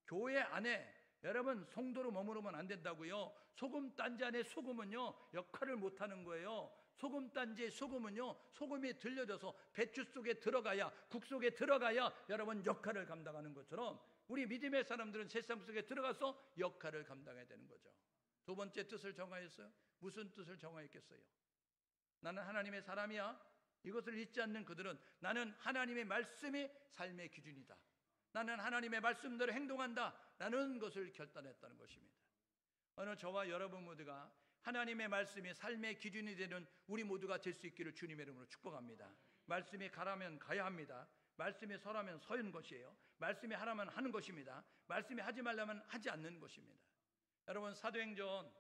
교회 안에 여러분 성도로 머무르면 안 된다고요. 소금단지 안에 소금은요 역할을 못하는 거예요. 소금단지의 소금은요 소금이 들려져서 배추 속에 들어가야, 국 속에 들어가야 여러분 역할을 감당하는 것처럼 우리 믿음의 사람들은 세상 속에 들어가서 역할을 감당해야 되는 거죠. 두 번째 뜻을 정하였어요. 무슨 뜻을 정하였겠어요? 나는 하나님의 사람이야. 이것을 잊지 않는 그들은 나는 하나님의 말씀이 삶의 기준이다, 나는 하나님의 말씀대로 행동한다 라는 것을 결단했다는 것입니다. 오늘 저와 여러분 모두가 하나님의 말씀이 삶의 기준이 되는 우리 모두가 될 수 있기를 주님의 이름으로 축복합니다. 말씀이 가라면 가야 합니다. 말씀이 서라면 서는 것이에요. 말씀이 하라면 하는 것입니다. 말씀이 하지 말라면 하지 않는 것입니다. 여러분 사도행전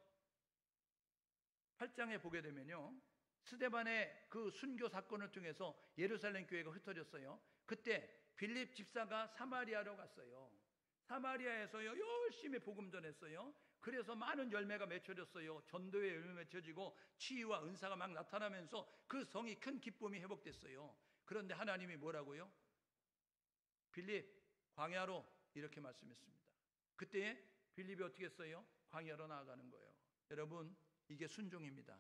8장에 보게 되면요, 스데반의 그 순교 사건을 통해서 예루살렘 교회가 흩어졌어요. 그때 빌립 집사가 사마리아로 갔어요. 사마리아에서요 열심히 복음 전했어요. 그래서 많은 열매가 맺혀졌어요. 전도의 열매가 맺혀지고 치유와 은사가 막 나타나면서 그 성이 큰 기쁨이 회복됐어요. 그런데 하나님이 뭐라고요? 빌립 광야로 이렇게 말씀했습니다. 그때 빌립이 어떻게 했어요? 광야로 나아가는 거예요. 여러분 이게 순종입니다.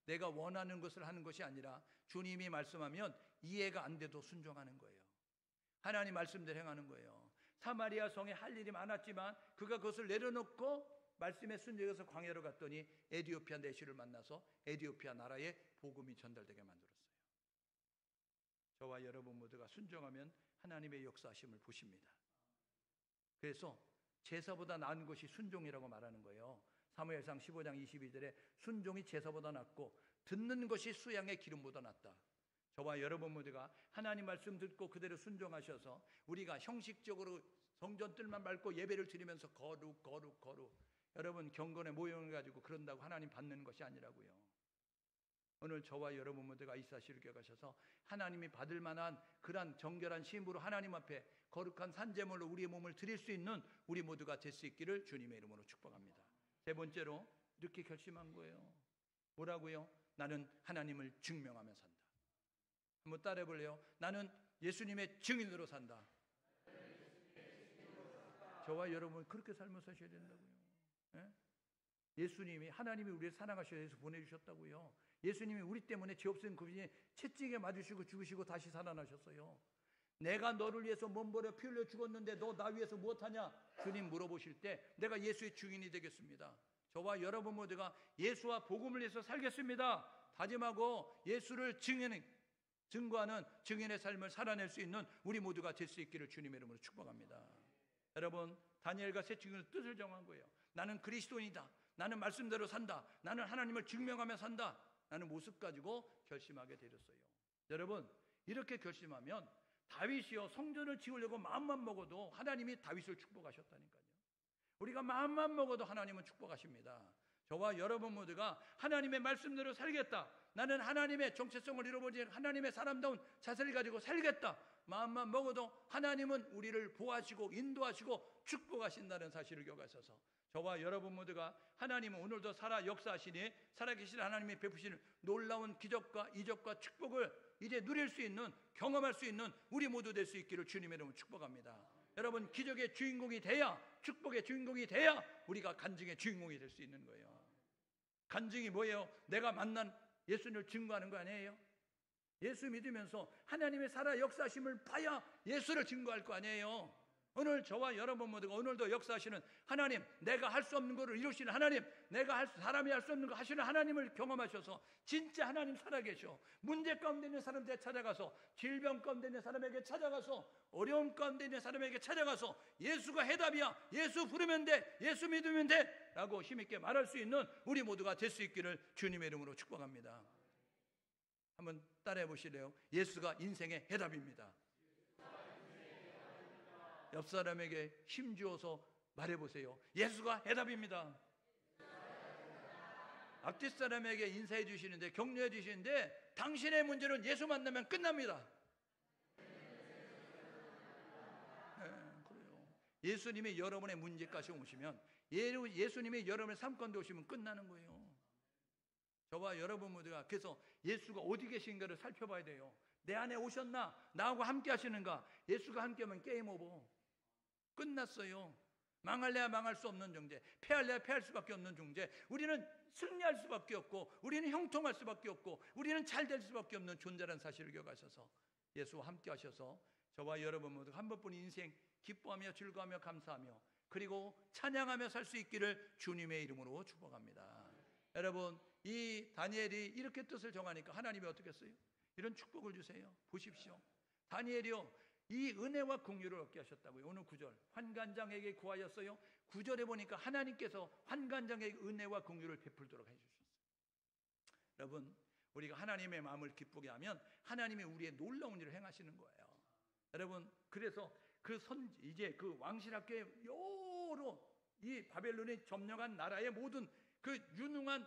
내가 원하는 것을 하는 것이 아니라 주님이 말씀하면 이해가 안 돼도 순종하는 거예요. 하나님 말씀대로 행하는 거예요. 사마리아 성에 할 일이 많았지만 그가 그것을 내려놓고 말씀에 순종해서 광야로 갔더니 에디오피아 내시를 만나서 에디오피아 나라에 복음이 전달되게 만들었어요. 저와 여러분 모두가 순종하면 하나님의 역사하심을 보십니다. 그래서 제사보다 나은 것이 순종이라고 말하는 거예요. 사무엘상 15장 22절에 순종이 제사보다 낫고 듣는 것이 수양의 기름보다 낫다. 저와 여러분 모두가 하나님 말씀 듣고 그대로 순종하셔서 우리가 형식적으로 성전 뜰만 밟고 예배를 드리면서 거룩 여러분 경건의 모형을 가지고 그런다고 하나님 받는 것이 아니라고요. 오늘 저와 여러분 모두가 이 사실을 기억하셔서 하나님이 받을 만한 그러한 정결한 신부로 하나님 앞에 거룩한 산제물로 우리의 몸을 드릴 수 있는 우리 모두가 될 수 있기를 주님의 이름으로 축복합니다. 세 번째로 이렇게 결심한 거예요. 뭐라고요? 나는 하나님을 증명하며 산다. 한번 따라해 볼래요? 나는 예수님의 증인으로 산다. 저와 여러분 그렇게 삶을 사셔야 된다고요. 예? 예수님이, 하나님이 우리를 사랑하셔서 해서 보내주셨다고요. 예수님이 우리 때문에 죄 없으신 그분이 채찍에 맞으시고 죽으시고 다시 살아나셨어요. 내가 너를 위해서 몸버려 피 흘려 죽었는데 너 나 위해서 무엇하냐? 주님 물어보실 때 내가 예수의 증인이 되겠습니다. 저와 여러분 모두가 예수와 복음을 위해서 살겠습니다 다짐하고 예수를 증거하는 증인의 삶을 살아낼 수 있는 우리 모두가 될 수 있기를 주님의 이름으로 축복합니다. 여러분 다니엘과 세 친구는 뜻을 정한 거예요. 나는 그리스도인이다. 나는 말씀대로 산다. 나는 하나님을 증명하며 산다. 라는 모습 가지고 결심하게 되었어요. 여러분 이렇게 결심하면 다윗이요 성전을 지으려고 마음만 먹어도 하나님이 다윗을 축복하셨다니까요. 우리가 마음만 먹어도 하나님은 축복하십니다. 저와 여러분 모두가 하나님의 말씀대로 살겠다. 나는 하나님의 정체성을 잃어버리지 하나님의 사람다운 자세를 가지고 살겠다. 마음만 먹어도 하나님은 우리를 보호하시고 인도하시고 축복하신다는 사실을 기억하셔서 저와 여러분 모두가 하나님은 오늘도 살아 역사하시니 살아계신 하나님이 베푸시는 놀라운 기적과 이적과 축복을 이제 누릴 수 있는, 경험할 수 있는 우리 모두 될 수 있기를 주님의 이름으로 축복합니다. 여러분 기적의 주인공이 돼야, 축복의 주인공이 돼야 우리가 간증의 주인공이 될 수 있는 거예요. 간증이 뭐예요? 내가 만난 예수님을 증거하는 거 아니에요? 예수 믿으면서 하나님의 살아 역사하심을 봐야 예수를 증거할 거 아니에요. 오늘 저와 여러분 모두가 오늘도 역사하시는 하나님, 내가 할 수 없는 것을 이루시는 하나님, 사람이 할 수 없는 거 하시는 하나님을 경험하셔서 진짜 하나님 살아계셔. 문제 가운데 있는 사람들에게 찾아가서, 질병 가운데 있는 사람에게 찾아가서, 어려움 가운데 있는 사람에게 찾아가서 예수가 해답이야, 예수 부르면 돼, 예수 믿으면 돼 라고 힘있게 말할 수 있는 우리 모두가 될 수 있기를 주님의 이름으로 축복합니다. 한번 따라해 보실래요? 예수가 인생의 해답입니다. 옆 사람에게 힘주어서 말해보세요. 예수가 해답입니다. 앞뒤 사람에게 인사해 주시는데, 격려해 주시는데, 당신의 문제는 예수 만나면 끝납니다. 네, 그래요. 예수님이 여러분의 문제까지 오시면, 예수님이 여러분의 삶 가운데 오시면 끝나는 거예요. 저와 여러분 모두가 그래서 예수가 어디 계신가를 살펴봐야 돼요. 내 안에 오셨나? 나하고 함께 하시는가? 예수가 함께하면 게임 오버. 끝났어요. 망할래야 망할 수 없는 존재, 패할래야 패할 수밖에 없는 존재. 우리는 승리할 수밖에 없고, 우리는 형통할 수밖에 없고, 우리는 잘 될 수밖에 없는 존재라는 사실을 기억하셔서 예수와 함께 하셔서 저와 여러분 모두 한 번뿐 인생 기뻐하며 즐거워하며 감사하며 그리고 찬양하며 살 수 있기를 주님의 이름으로 축복합니다. 여러분, 이 다니엘이 이렇게 뜻을 정하니까 하나님이 어떻게 했어요? 이런 축복을 주세요. 보십시오. 다니엘이요, 이 은혜와 긍휼을 얻게 하셨다고요. 오늘 9절, 환관장에게 구하였어요. 9절에 보니까 하나님께서 환관장에게 은혜와 긍휼을 베풀도록 해주셨어요. 여러분, 우리가 하나님의 마음을 기쁘게 하면 하나님이 우리의 놀라운 일을 행하시는 거예요. 여러분, 그래서 이제 그 왕실학교에 여러 이 바벨론이 점령한 나라의 모든 그 유능한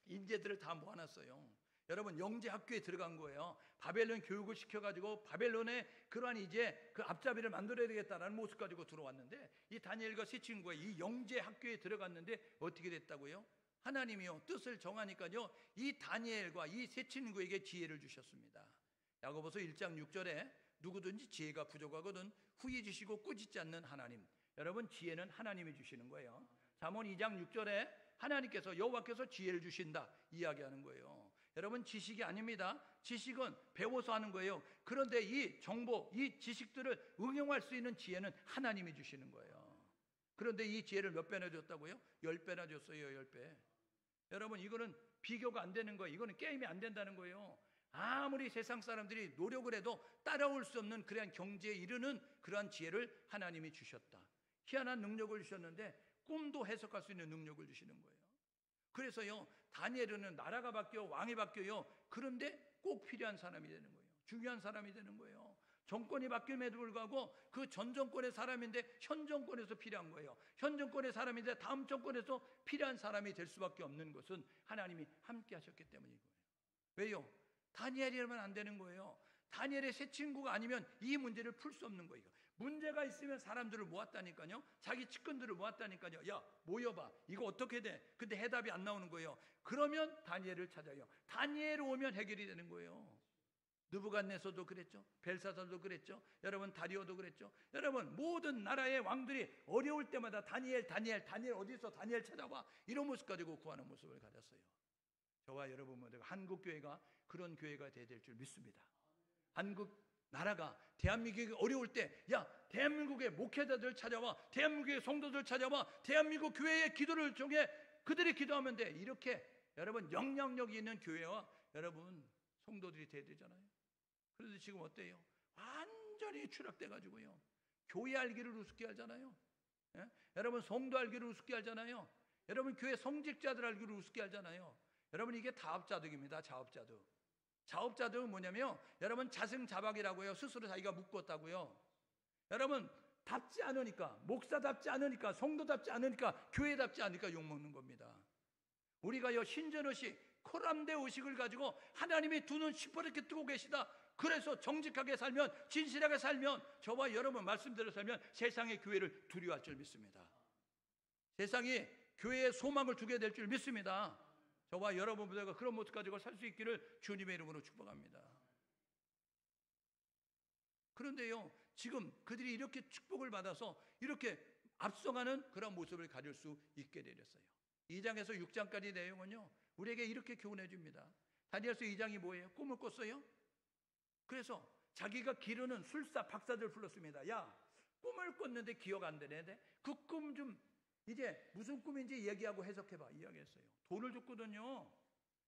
인재들을 다 모아놨어요. 여러분, 영재학교에 들어간 거예요. 바벨론 교육을 시켜가지고 바벨론의 그러한 이제 그 앞잡이를 만들어야 되겠다라는 모습 가지고 들어왔는데, 이 다니엘과 세 친구가 이 영재학교에 들어갔는데 어떻게 됐다고요? 하나님이요, 뜻을 정하니까요, 이 다니엘과 이 세 친구에게 지혜를 주셨습니다. 야고보서 1장 6절에 누구든지 지혜가 부족하거든 후회지시고 꾸짖지 않는 하나님. 여러분, 지혜는 하나님이 주시는 거예요. 잠언 2장 6절에 하나님께서 여호와께서 지혜를 주신다 이야기하는 거예요. 여러분, 지식이 아닙니다. 지식은 배워서 하는 거예요. 그런데 이 정보, 이 지식들을 응용할 수 있는 지혜는 하나님이 주시는 거예요. 그런데 이 지혜를 몇 배나 줬다고요? 10배나 줬어요. 10배. 여러분, 이거는 비교가 안 되는 거예요. 이거는 게임이 안 된다는 거예요. 아무리 세상 사람들이 노력을 해도 따라올 수 없는 그러한 경지에 이르는 그러한 지혜를 하나님이 주셨다. 희한한 능력을 주셨는데 꿈도 해석할 수 있는 능력을 주시는 거예요. 그래서요, 다니엘은 나라가 바뀌어 왕이 바뀌어요. 그런데 꼭 필요한 사람이 되는 거예요. 중요한 사람이 되는 거예요. 정권이 바뀜에도 불구하고 그 전 정권의 사람인데 현 정권에서 필요한 거예요. 현 정권의 사람인데 다음 정권에서 필요한 사람이 될 수밖에 없는 것은 하나님이 함께 하셨기 때문인 거예요. 왜요? 다니엘이라면 안 되는 거예요. 다니엘의 세 친구가 아니면 이 문제를 풀 수 없는 거예요. 문제가 있으면 사람들을 모았다니까요. 자기 측근들을 모았다니까요. 야, 모여봐. 이거 어떻게 돼? 근데 해답이 안 나오는 거예요. 그러면 다니엘을 찾아요. 다니엘 오면 해결이 되는 거예요. 느부갓네살도 그랬죠. 벨사살도 그랬죠. 여러분, 다리오도 그랬죠. 여러분, 모든 나라의 왕들이 어려울 때마다 다니엘 어디 있어? 다니엘 찾아봐. 이런 모습 가지고 구하는 모습을 가졌어요. 저와 여러분 모두가 한국 교회가 그런 교회가 돼야 될 줄 믿습니다. 한국 나라가 대한민국이 어려울 때, 야, 대한민국의 목회자들 찾아와, 대한민국의 성도들 찾아와, 대한민국 교회의 기도를 통해 그들이 기도하면 돼. 이렇게 여러분, 영향력이 있는 교회와 여러분 성도들이 돼야 되잖아요. 그런데 지금 어때요? 완전히 추락돼 가지고요, 교회 알기를 우습게 알잖아요. 예? 여러분, 성도 알기를 우습게 알잖아요. 여러분, 교회 성직자들 알기를 우습게 알잖아요. 여러분, 이게 다업자득입니다. 자업자득은 뭐냐면 여러분, 자승자박이라고요. 스스로 자기가 묶었다고요. 여러분, 답지 않으니까, 목사답지 않으니까, 성도답지 않으니까, 교회답지 않으니까 욕먹는 겁니다. 우리가요, 신전의식, 코람대 의식을 가지고 하나님이 두 눈 시퍼렇게 뜨고 계시다. 그래서 정직하게 살면, 진실하게 살면, 저와 여러분 말씀대로 살면 세상의 교회를 두려워할 줄 믿습니다. 세상이 교회에 소망을 두게 될 줄 믿습니다. 저와 여러분들과 그런 모습 가지고 살 수 있기를 주님의 이름으로 축복합니다. 그런데요, 지금 그들이 이렇게 축복을 받아서 이렇게 앞서가는 그런 모습을 가질 수 있게 되었어요. 2장에서 6장까지 내용은요, 우리에게 이렇게 교훈해 줍니다. 다니엘서 2장이 뭐예요? 꿈을 꿨어요? 그래서 자기가 기르는 술사 박사들 불렀습니다. 야, 꿈을 꿨는데 기억 안 되네. 그 꿈 좀 이제 무슨 꿈인지 얘기하고 해석해봐. 이야기했어요. 돈을 줬거든요.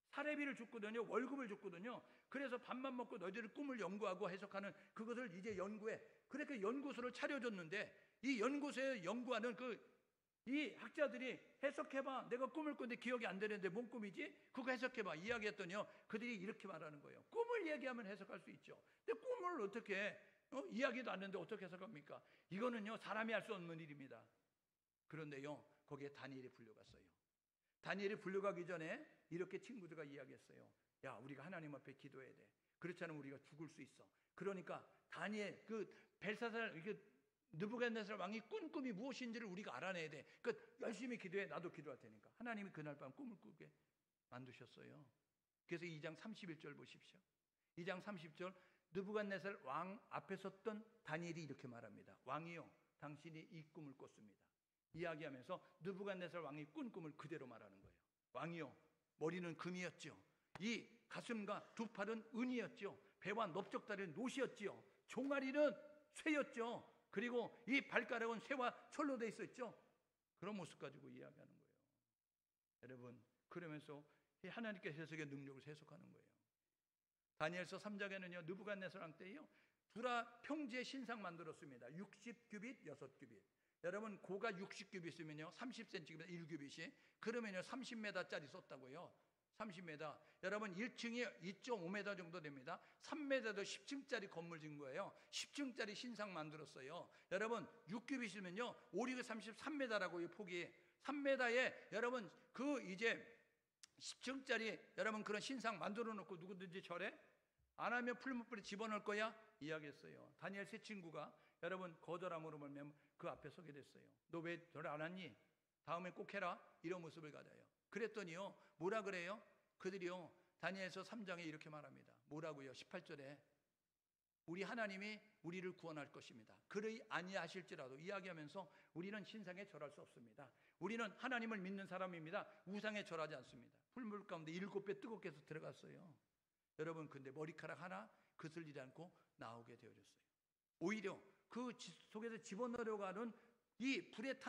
사례비를 줬거든요. 월급을 줬거든요. 그래서 밥만 먹고 너희들이 꿈을 연구하고 해석하는 그것을 이제 연구해. 그렇게 연구소를 차려줬는데 이 연구소에 연구하는 이 학자들이 해석해봐. 내가 꿈을 꿨는데 기억이 안 되는데 뭔 꿈이지? 그거 해석해봐. 이야기했더니요. 그들이 이렇게 말하는 거예요. 꿈을 얘기하면 해석할 수 있죠. 근데 꿈을 어떻게 이야기도 안 했는데 어떻게 해석합니까? 이거는요 사람이 할 수 없는 일입니다. 그런데요 거기에 다니엘이 불려갔어요. 다니엘이 불려가기 전에 이렇게 친구들과 이야기했어요. 야, 우리가 하나님 앞에 기도해야 돼. 그렇지 않으면 우리가 죽을 수 있어. 그러니까 다니엘 벨사살 느부갓네살 왕이 꾼 꿈이 무엇인지를 우리가 알아내야 돼. 열심히 기도해. 나도 기도할 테니까. 하나님이 그날 밤 꿈을 꾸게 만드셨어요. 그래서 2장 31절 보십시오. 2장 30절 느부갓네살 왕 앞에 섰던 다니엘이 이렇게 말합니다. 왕이요, 당신이 이 꿈을 꿨습니다. 이야기하면서 느부갓네살 왕이 꾼 꿈을 그대로 말하는 거예요. 왕이요, 머리는 금이었죠. 이 가슴과 두 팔은 은이었죠. 배와 넓적다리는 노시였지요. 종아리는 쇠였죠. 그리고 이 발가락은 쇠와 철로 돼 있었죠. 그런 모습 가지고 이야기하는 거예요. 여러분, 그러면서 하나님께 해석의 능력을 해석하는 거예요. 다니엘서 3장에는요 느부갓네살 왕 때요 두라 평지의 신상 만들었습니다. 60규빗 6규빗. 여러분 고가 60규빗이면요 30cm면 1규빗이 그러면요 30m짜리 썼다고요. 30m. 여러분 1층이 2.5m 정도 됩니다. 3m도 10층짜리 건물 진 거예요. 10층짜리 신상 만들었어요. 여러분 6규빗이면요 5, 6, 33m라고 이 폭이 3m에 여러분 이제 10층짜리 여러분 그런 신상 만들어 놓고 누구든지 절에 안 하면 풀무불에 집어넣을 거야 이야기했어요. 다니엘 세 친구가 여러분 거절함으로 말미암아 그 앞에 서게 됐어요. 너 왜 절 안 하니? 다음에 꼭 해라. 이런 모습을 가져요. 그랬더니요 뭐라 그래요? 그들이요 다니엘서 3장에 이렇게 말합니다. 뭐라고요? 18절에 우리 하나님이 우리를 구원할 것입니다. 그러이 아니하실지라도 이야기하면서 우리는 신상에 절할 수 없습니다. 우리는 하나님을 믿는 사람입니다. 우상에 절하지 않습니다. 풀물 가운데 7배 뜨겁게 해서 들어갔어요. 여러분 근데 머리카락 하나 그슬리지 않고 나오게 되어졌어요. 오히려 그 속에서 집어넣으려고 이 불에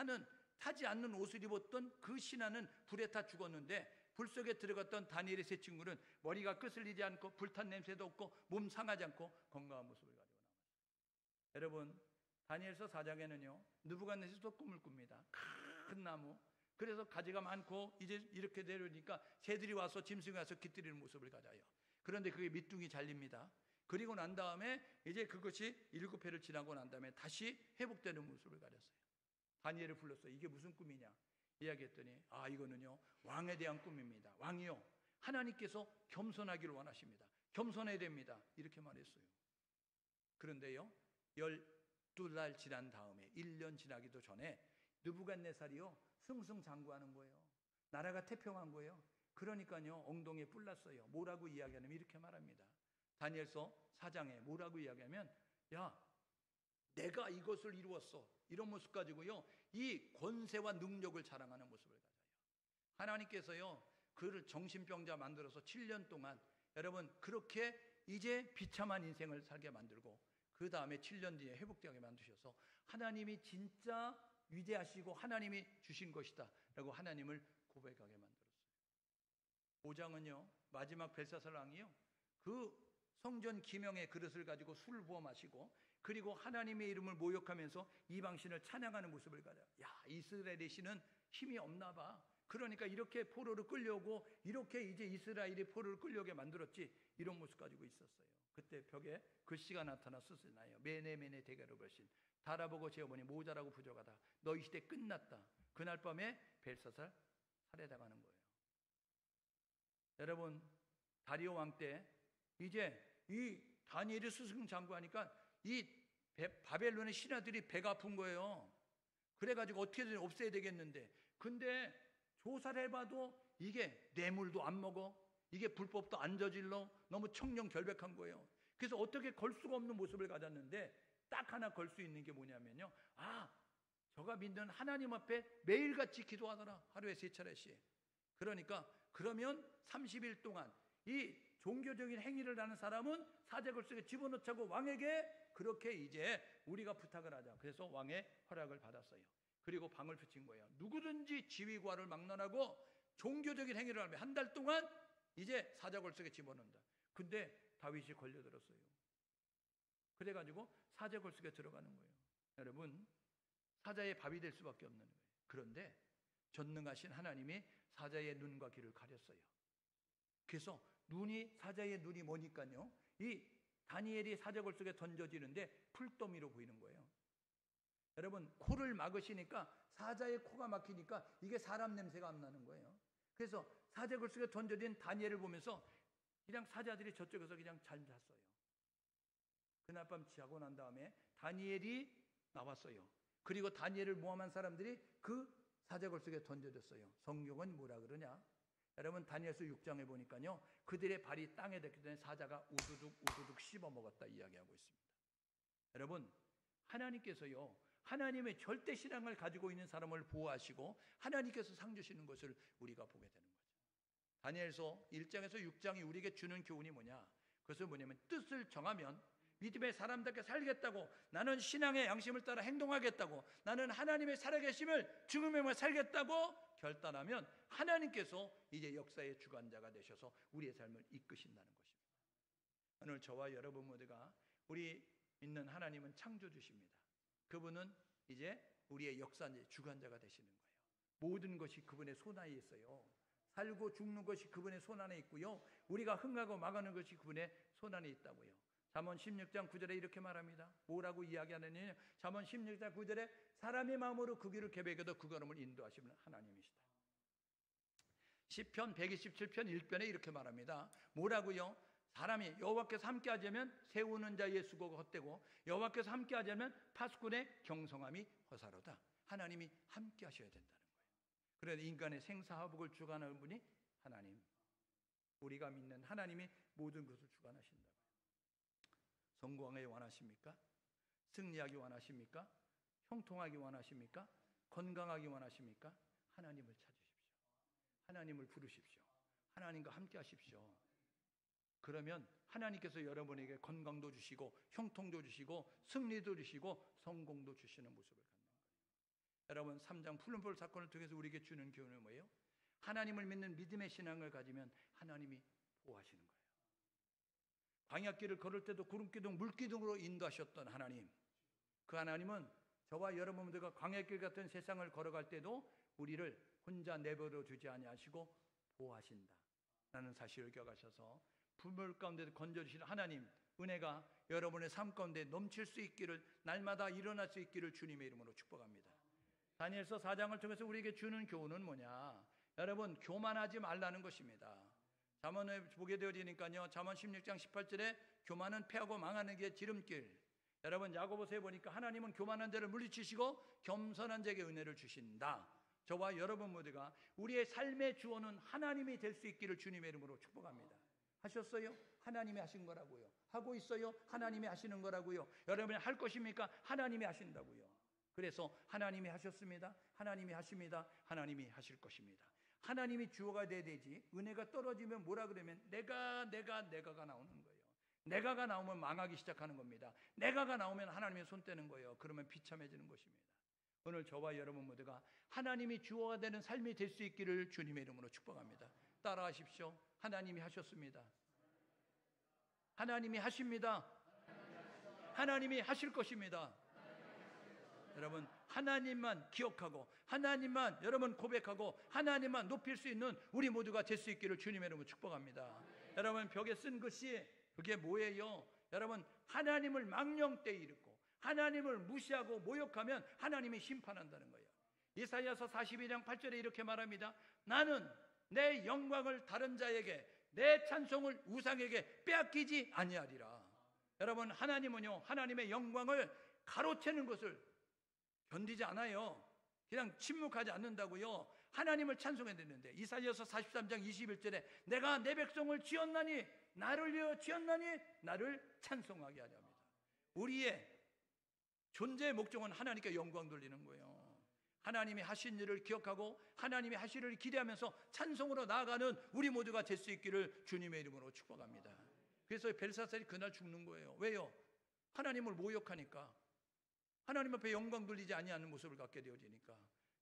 타지 않는 옷을 입었던 그 신하는 불에 타 죽었는데 불 속에 들어갔던 다니엘의 세 친구는 머리가 끄슬리지 않고 불탄 냄새도 없고 몸 상하지 않고 건강한 모습을 가지고 나왔어요. 여러분 다니엘서 4장에는요 느부갓네살이 또 꿈을 꿉니다. 큰 나무. 그래서 가지가 많고 이제 이렇게 내려오니까 새들이 와서 짐승이 와서 깃들이는 모습을 가져요. 그런데 그게 밑둥이 잘립니다. 그리고 난 다음에 이제 그것이 7회를 지나고 난 다음에 다시 회복되는 모습을 가졌어요. 다니엘을 불렀어요. 이게 무슨 꿈이냐 이야기했더니 이거는요 왕에 대한 꿈입니다. 왕이요 하나님께서 겸손하기를 원하십니다. 겸손해야 됩니다. 이렇게 말했어요. 그런데요 12날 지난 다음에 1년 지나기도 전에 느부갓네살이요 승승장구하는 거예요. 나라가 태평한 거예요. 그러니까요 엉덩이에 뿔 났어요. 뭐라고 이야기하냐면 이렇게 말합니다. 다니엘서 4장에 뭐라고 이야기하면 야 내가 이것을 이루었어. 이런 모습 가지고요 이 권세와 능력을 자랑하는 모습을 가져요. 하나님께서요 그를 정신병자 만들어서 7년 동안 여러분 그렇게 이제 비참한 인생을 살게 만들고 그 다음에 7년 뒤에 회복되게 만드셔서 하나님이 진짜 위대하시고 하나님이 주신 것이다 라고 하나님을 고백하게 만들었어요. 5장은요 마지막 벨사살 왕이요 그 성전 기명의 그릇을 가지고 술을 부어 마시고 그리고 하나님의 이름을 모욕하면서 이방신을 찬양하는 모습을 가져요. 야 이스라엘의 신은 힘이 없나 봐. 그러니까 이렇게 포로를 끌려오고 이렇게 이제 이스라엘이 포로를 끌려오게 만들었지. 이런 모습 가지고 있었어요. 그때 벽에 글씨가 나타나 쓰나요. 메네 대가로 벌신 달아보고 재어보니 모자라고 부족하다. 너희 시대 끝났다. 그날 밤에 벨사살 살해당하는 거예요. 여러분 다리오 왕 때 이제 이 다니엘이 수승장구하니까 이 바벨론의 신하들이 배가 아픈 거예요. 그래가지고 어떻게든 없애야 되겠는데 근데 조사를 해봐도 이게 뇌물도 안 먹어. 이게 불법도 안 저질러. 너무 청렴결백한 거예요. 그래서 어떻게 걸 수가 없는 모습을 가졌는데 딱 하나 걸 수 있는 게 뭐냐면요 저가 믿는 하나님 앞에 매일같이 기도하더라. 하루에 3차례씩. 그러니까 그러면 30일 동안 이 종교적인 행위를 하는 사람은 사제골 속에 집어넣자고 왕에게 그렇게 이제 우리가 부탁을 하자. 그래서 왕의 허락을 받았어요. 그리고 방을 붙인 거예요. 누구든지 지위과를 막론하고 종교적인 행위를 하면 한 달 동안 이제 사제골 속에 집어넣는다. 근데 다윗이 걸려들었어요. 그래가지고 사제골 속에 들어가는 거예요. 여러분, 사자의 밥이 될 수밖에 없는 거예요. 그런데 전능하신 하나님이 사자의 눈과 귀를 가렸어요. 그래서 사자의 눈이 뭐니까요, 이 다니엘이 사자골 속에 던져지는데 풀더미로 보이는 거예요. 여러분, 코를 막으시니까 사자의 코가 막히니까 이게 사람 냄새가 안 나는 거예요. 그래서 사자골 속에 던져진 다니엘을 보면서 그냥 사자들이 저쪽에서 그냥 잘 잤어요. 그날 밤 자고 난 다음에 다니엘이 나왔어요. 그리고 다니엘을 모함한 사람들이 그 사자골 속에 던져졌어요. 성경은 뭐라 그러냐? 여러분, 다니엘서 6장에 보니까요, 그들의 발이 땅에 닿기 전에 사자가 우두둑 씹어먹었다 이야기하고 있습니다. 여러분, 하나님께서요, 하나님의 절대 신앙을 가지고 있는 사람을 보호하시고 하나님께서 상 주시는 것을 우리가 보게 되는 거죠. 다니엘서 1장에서 6장이 우리에게 주는 교훈이 뭐냐? 그것은 뭐냐면, 뜻을 정하면 믿음의 사람답게 살겠다고, 나는 신앙의 양심을 따라 행동하겠다고, 나는 하나님의 살아계심을 증언하며 살겠다고 결단하면 하나님께서 이제 역사의 주관자가 되셔서 우리의 삶을 이끄신다는 것입니다. 오늘 저와 여러분 모두가 우리 믿는 하나님은 창조주십니다. 그분은 이제 우리의 역사의 주관자가 되시는 거예요. 모든 것이 그분의 손 안에 있어요. 살고 죽는 것이 그분의 손 안에 있고요, 우리가 흥하고 망하는 것이 그분의 손 안에 있다고요. 잠언 16장 9절에 이렇게 말합니다. 뭐라고 이야기하느냐? 잠언 16장 9절에 사람의 마음으로 그 길을 계획해도 그 걸음을 인도하시는 하나님이시다. 시편 127편 1편에 이렇게 말합니다. 뭐라고요? 사람이 여호와께서 함께하자면 세우는 자의 수고가 헛되고 여호와께서 함께하자면 파수꾼의 경성함이 허사로다. 하나님이 함께하셔야 된다는 거예요. 그래서 인간의 생사화복을 주관하는 분이 하나님, 우리가 믿는 하나님이 모든 것을 주관하신다고요. 성공하기 원하십니까? 승리하기 원하십니까? 형통하기 원하십니까? 건강하기 원하십니까? 하나님을 찾으십시오. 하나님을 부르십시오. 하나님과 함께 하십시오. 그러면 하나님께서 여러분에게 건강도 주시고 형통도 주시고 승리도 주시고 성공도 주시는 모습을 갖는 거예요. 여러분, 3장 푸른불 사건을 통해서 우리에게 주는 교훈은 뭐예요? 하나님을 믿는 믿음의 신앙을 가지면 하나님이 보호하시는 거예요. 광야길을 걸을 때도 구름기둥 물기둥으로 인도하셨던 하나님, 그 하나님은 저와 여러분들과 광야길 같은 세상을 걸어갈 때도 우리를 혼자 내버려 두지 아니하시고 보호하신다 라는 사실을 기억하셔서 불물 가운데서 건져주시는 하나님 은혜가 여러분의 삶 가운데 넘칠 수 있기를, 날마다 일어날 수 있기를 주님의 이름으로 축복합니다. 다니엘서 4장을 통해서 우리에게 주는 교훈은 뭐냐? 여러분, 교만하지 말라는 것입니다. 잠언을 보게 되어지니까요, 잠언 16장 18절에 교만은 패하고 망하는 게 지름길. 여러분, 야고보서에 보니까 하나님은 교만한 자를 물리치시고 겸손한 자에게 은혜를 주신다. 저와 여러분 모두가 우리의 삶의 주어는 하나님이 될 수 있기를 주님의 이름으로 축복합니다. 하셨어요? 하나님이 하신 거라고요. 하고 있어요? 하나님이 하시는 거라고요. 여러분이 할 것입니까? 하나님이 하신다고요. 그래서 하나님이 하셨습니다. 하나님이 하십니다. 하나님이 하실 것입니다. 하나님이 주어가 돼야 되지, 은혜가 떨어지면 뭐라 그러면 내가가 나오는 거예요. 내가가 나오면 망하기 시작하는 겁니다. 내가가 나오면 하나님의 손 떼는 거예요. 그러면 비참해지는 것입니다. 오늘 저와 여러분 모두가 하나님이 주어가 되는 삶이 될 수 있기를 주님의 이름으로 축복합니다. 따라하십시오. 하나님이 하셨습니다. 하나님이 하십니다. 하나님이 하실 것입니다. 여러분, 하나님만 기억하고 하나님만 여러분 고백하고 하나님만 높일 수 있는 우리 모두가 될 수 있기를 주님의 이름으로 축복합니다. 여러분, 벽에 쓴 글씨 그게 뭐예요? 여러분, 하나님을 망령되이 잃고 하나님을 무시하고 모욕하면 하나님이 심판한다는 거예요. 이사야서 42장 8절에 이렇게 말합니다. 나는 내 영광을 다른 자에게, 내 찬송을 우상에게 빼앗기지 아니하리라. 여러분, 하나님은요, 하나님의 영광을 가로채는 것을 견디지 않아요. 그냥 침묵하지 않는다고요. 하나님을 찬송해야 되는데, 이사야서 43장 21절에 내가 내 백성을 지었나니, 나를 위하여 지었나니 나를 찬송하게 하려 합니다. 우리의 존재의 목적은 하나님께 영광 돌리는 거예요. 하나님이 하신 일을 기억하고 하나님이 하신 일을 기대하면서 찬송으로 나아가는 우리 모두가 될 수 있기를 주님의 이름으로 축복합니다. 그래서 벨사살이 그날 죽는 거예요. 왜요? 하나님을 모욕하니까, 하나님 앞에 영광 돌리지 아니하는 모습을 갖게 되어지니까.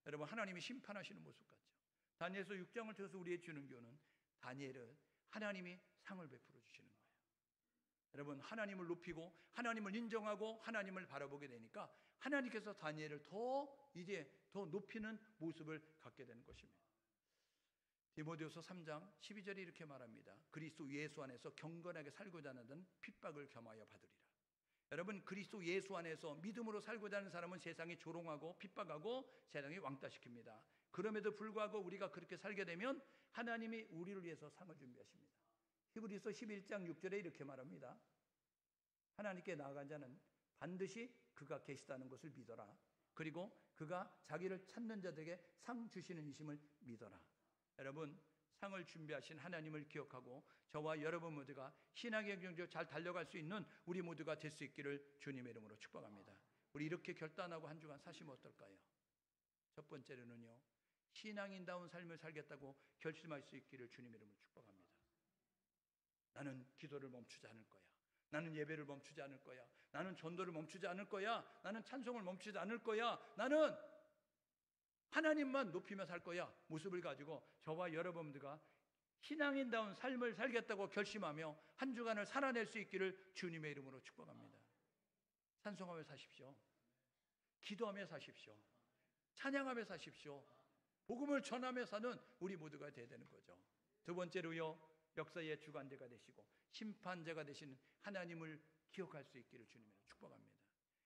여러분, 하나님이 심판하시는 모습 같죠. 다니엘서 6장을 통해서 우리의 주는 교훈은, 다니엘은 하나님이 상을 베풀어 주시는 거예요. 여러분, 하나님을 높이고 하나님을 인정하고 하나님을 바라보게 되니까 하나님께서 다니엘을 더 높이는 모습을 갖게 되는 것입니다. 디모데후서 3장 12절에 이렇게 말합니다. 그리스도 예수 안에서 경건하게 살고자 하는 핍박을 겸하여 받으리라. 여러분, 그리스도 예수 안에서 믿음으로 살고자 하는 사람은 세상이 조롱하고 핍박하고 세상이 왕따시킵니다. 그럼에도 불구하고 우리가 그렇게 살게 되면 하나님이 우리를 위해서 상을 준비하십니다. 히브리서 11장 6절에 이렇게 말합니다. 하나님께 나아간 자는 반드시 그가 계시다는 것을 믿어라. 그리고 그가 자기를 찾는 자들에게 상 주시는 이심을 믿어라. 여러분, 상을 준비하신 하나님을 기억하고 저와 여러분 모두가 신앙의 경주로 잘 달려갈 수 있는 우리 모두가 될 수 있기를 주님의 이름으로 축복합니다. 우리 이렇게 결단하고 한 주간 사시면 어떨까요? 첫 번째로는요, 신앙인다운 삶을 살겠다고 결심할 수 있기를 주님의 이름으로 축복합니다. 나는 기도를 멈추지 않을 거야. 나는 예배를 멈추지 않을 거야. 나는 전도를 멈추지 않을 거야. 나는 찬송을 멈추지 않을 거야. 나는 하나님만 높이며 살 거야. 모습을 가지고 저와 여러분들과 신앙인다운 삶을 살겠다고 결심하며 한 주간을 살아낼 수 있기를 주님의 이름으로 축복합니다. 찬송하며 사십시오. 기도하며 사십시오. 찬양하며 사십시오. 복음을 전하며 사는 우리 모두가 되어야 되는 거죠. 두 번째로요, 역사의 주관자가 되시고 심판자가 되시는 하나님을 기억할 수 있기를 주님으로 축복합니다.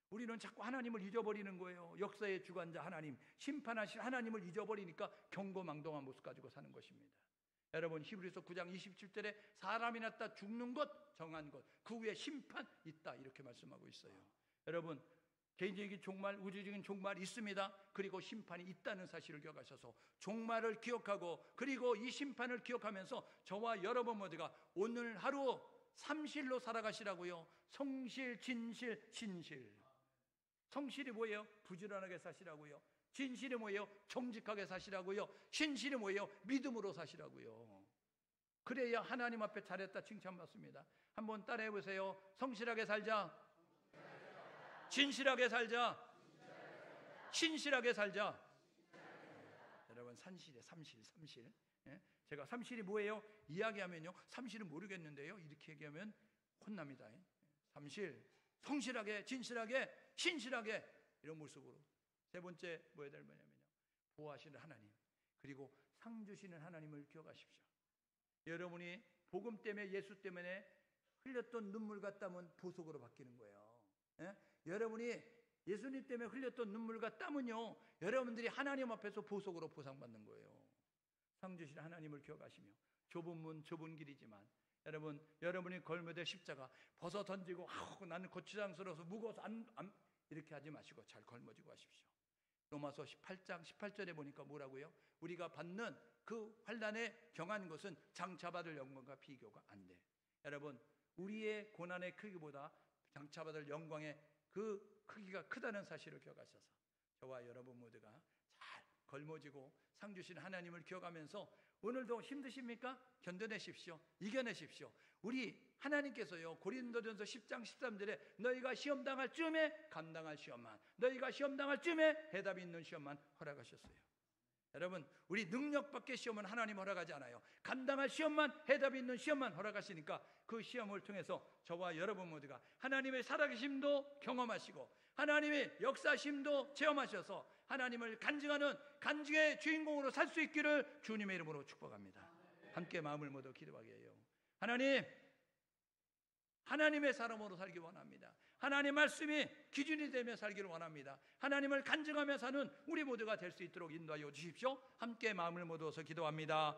우리는 자꾸 하나님을 잊어버리는 거예요. 역사의 주관자 하나님, 심판하실 하나님을 잊어버리니까 경고망동한 모습 가지고 사는 것입니다. 여러분, 히브리서 9장 27절에 사람이 났다 죽는 것 정한 것, 그 후에 심판 있다 이렇게 말씀하고 있어요. 여러분, 개인적인 종말, 우주적인 종말이 있습니다. 그리고 심판이 있다는 사실을 기억하셔서 종말을 기억하고 그리고 이 심판을 기억하면서 저와 여러분 모두가 오늘 하루 삼실로 살아가시라고요. 성실, 진실, 신실. 성실이 뭐예요? 부지런하게 사시라고요. 진실이 뭐예요? 정직하게 사시라고요. 신실이 뭐예요? 믿음으로 사시라고요. 그래야 하나님 앞에 잘했다 칭찬받습니다. 한번 따라해 보세요. 성실하게 살자. 진실하게 살자. 신실하게 살자. 여러분, 삼실. 예? 제가 삼실이 뭐예요? 이야기하면요, 삼실은 모르겠는데요, 이렇게 얘기하면 혼납니다. 삼실, 성실하게, 진실하게, 신실하게, 이런 모습으로. 세 번째 뭐해야 될 거냐면요, 보호하시는 하나님, 그리고 상 주시는 하나님을 기억하십시오. 여러분이 복음 때문에, 예수 때문에 흘렸던 눈물 같다면 보석으로 바뀌는 거예요. 예? 여러분이 예수님 때문에 흘렸던 눈물과 땀은요, 여러분들이 하나님 앞에서 보석으로 보상받는 거예요. 상 주시는 하나님을 기억하시며, 좁은 문 좁은 길이지만 여러분, 여러분이 걸머될 십자가 벗어 던지고 나는 거추장스러워서 무거워서 안 이렇게 하지 마시고 잘 걸머지고 하십시오. 로마서 18장 18절에 보니까 뭐라고요? 우리가 받는 그 환난에 경한 것은 장차받을 영광과 비교가 안 돼. 여러분, 우리의 고난의 크기보다 장차받을 영광의 그 크기가 크다는 사실을 기억하셔서 저와 여러분 모두가 잘 걸머지고 상 주신 하나님을 기억하면서 오늘도 힘드십니까? 견뎌내십시오. 이겨내십시오. 우리 하나님께서요, 고린도전서 10장 13절에 너희가 시험당할 쯤에 감당할 시험만, 너희가 시험당할 쯤에 해답이 있는 시험만 허락하셨어요. 여러분, 우리 능력밖에 시험은 하나님 허락하지 않아요. 감당할 시험만, 해답이 있는 시험만 허락하시니까 그 시험을 통해서 저와 여러분 모두가 하나님의 살아계심도 경험하시고 하나님의 역사심도 체험하셔서 하나님을 간증하는 간증의 주인공으로 살 수 있기를 주님의 이름으로 축복합니다. 함께 마음을 모두 기도하게 해요. 하나님, 하나님의 사람으로 살기 원합니다. 하나님 말씀이 기준이 되며 살기를 원합니다. 하나님을 간증하며 사는 우리 모두가 될 수 있도록 인도하여 주십시오. 함께 마음을 모두어서 기도합니다.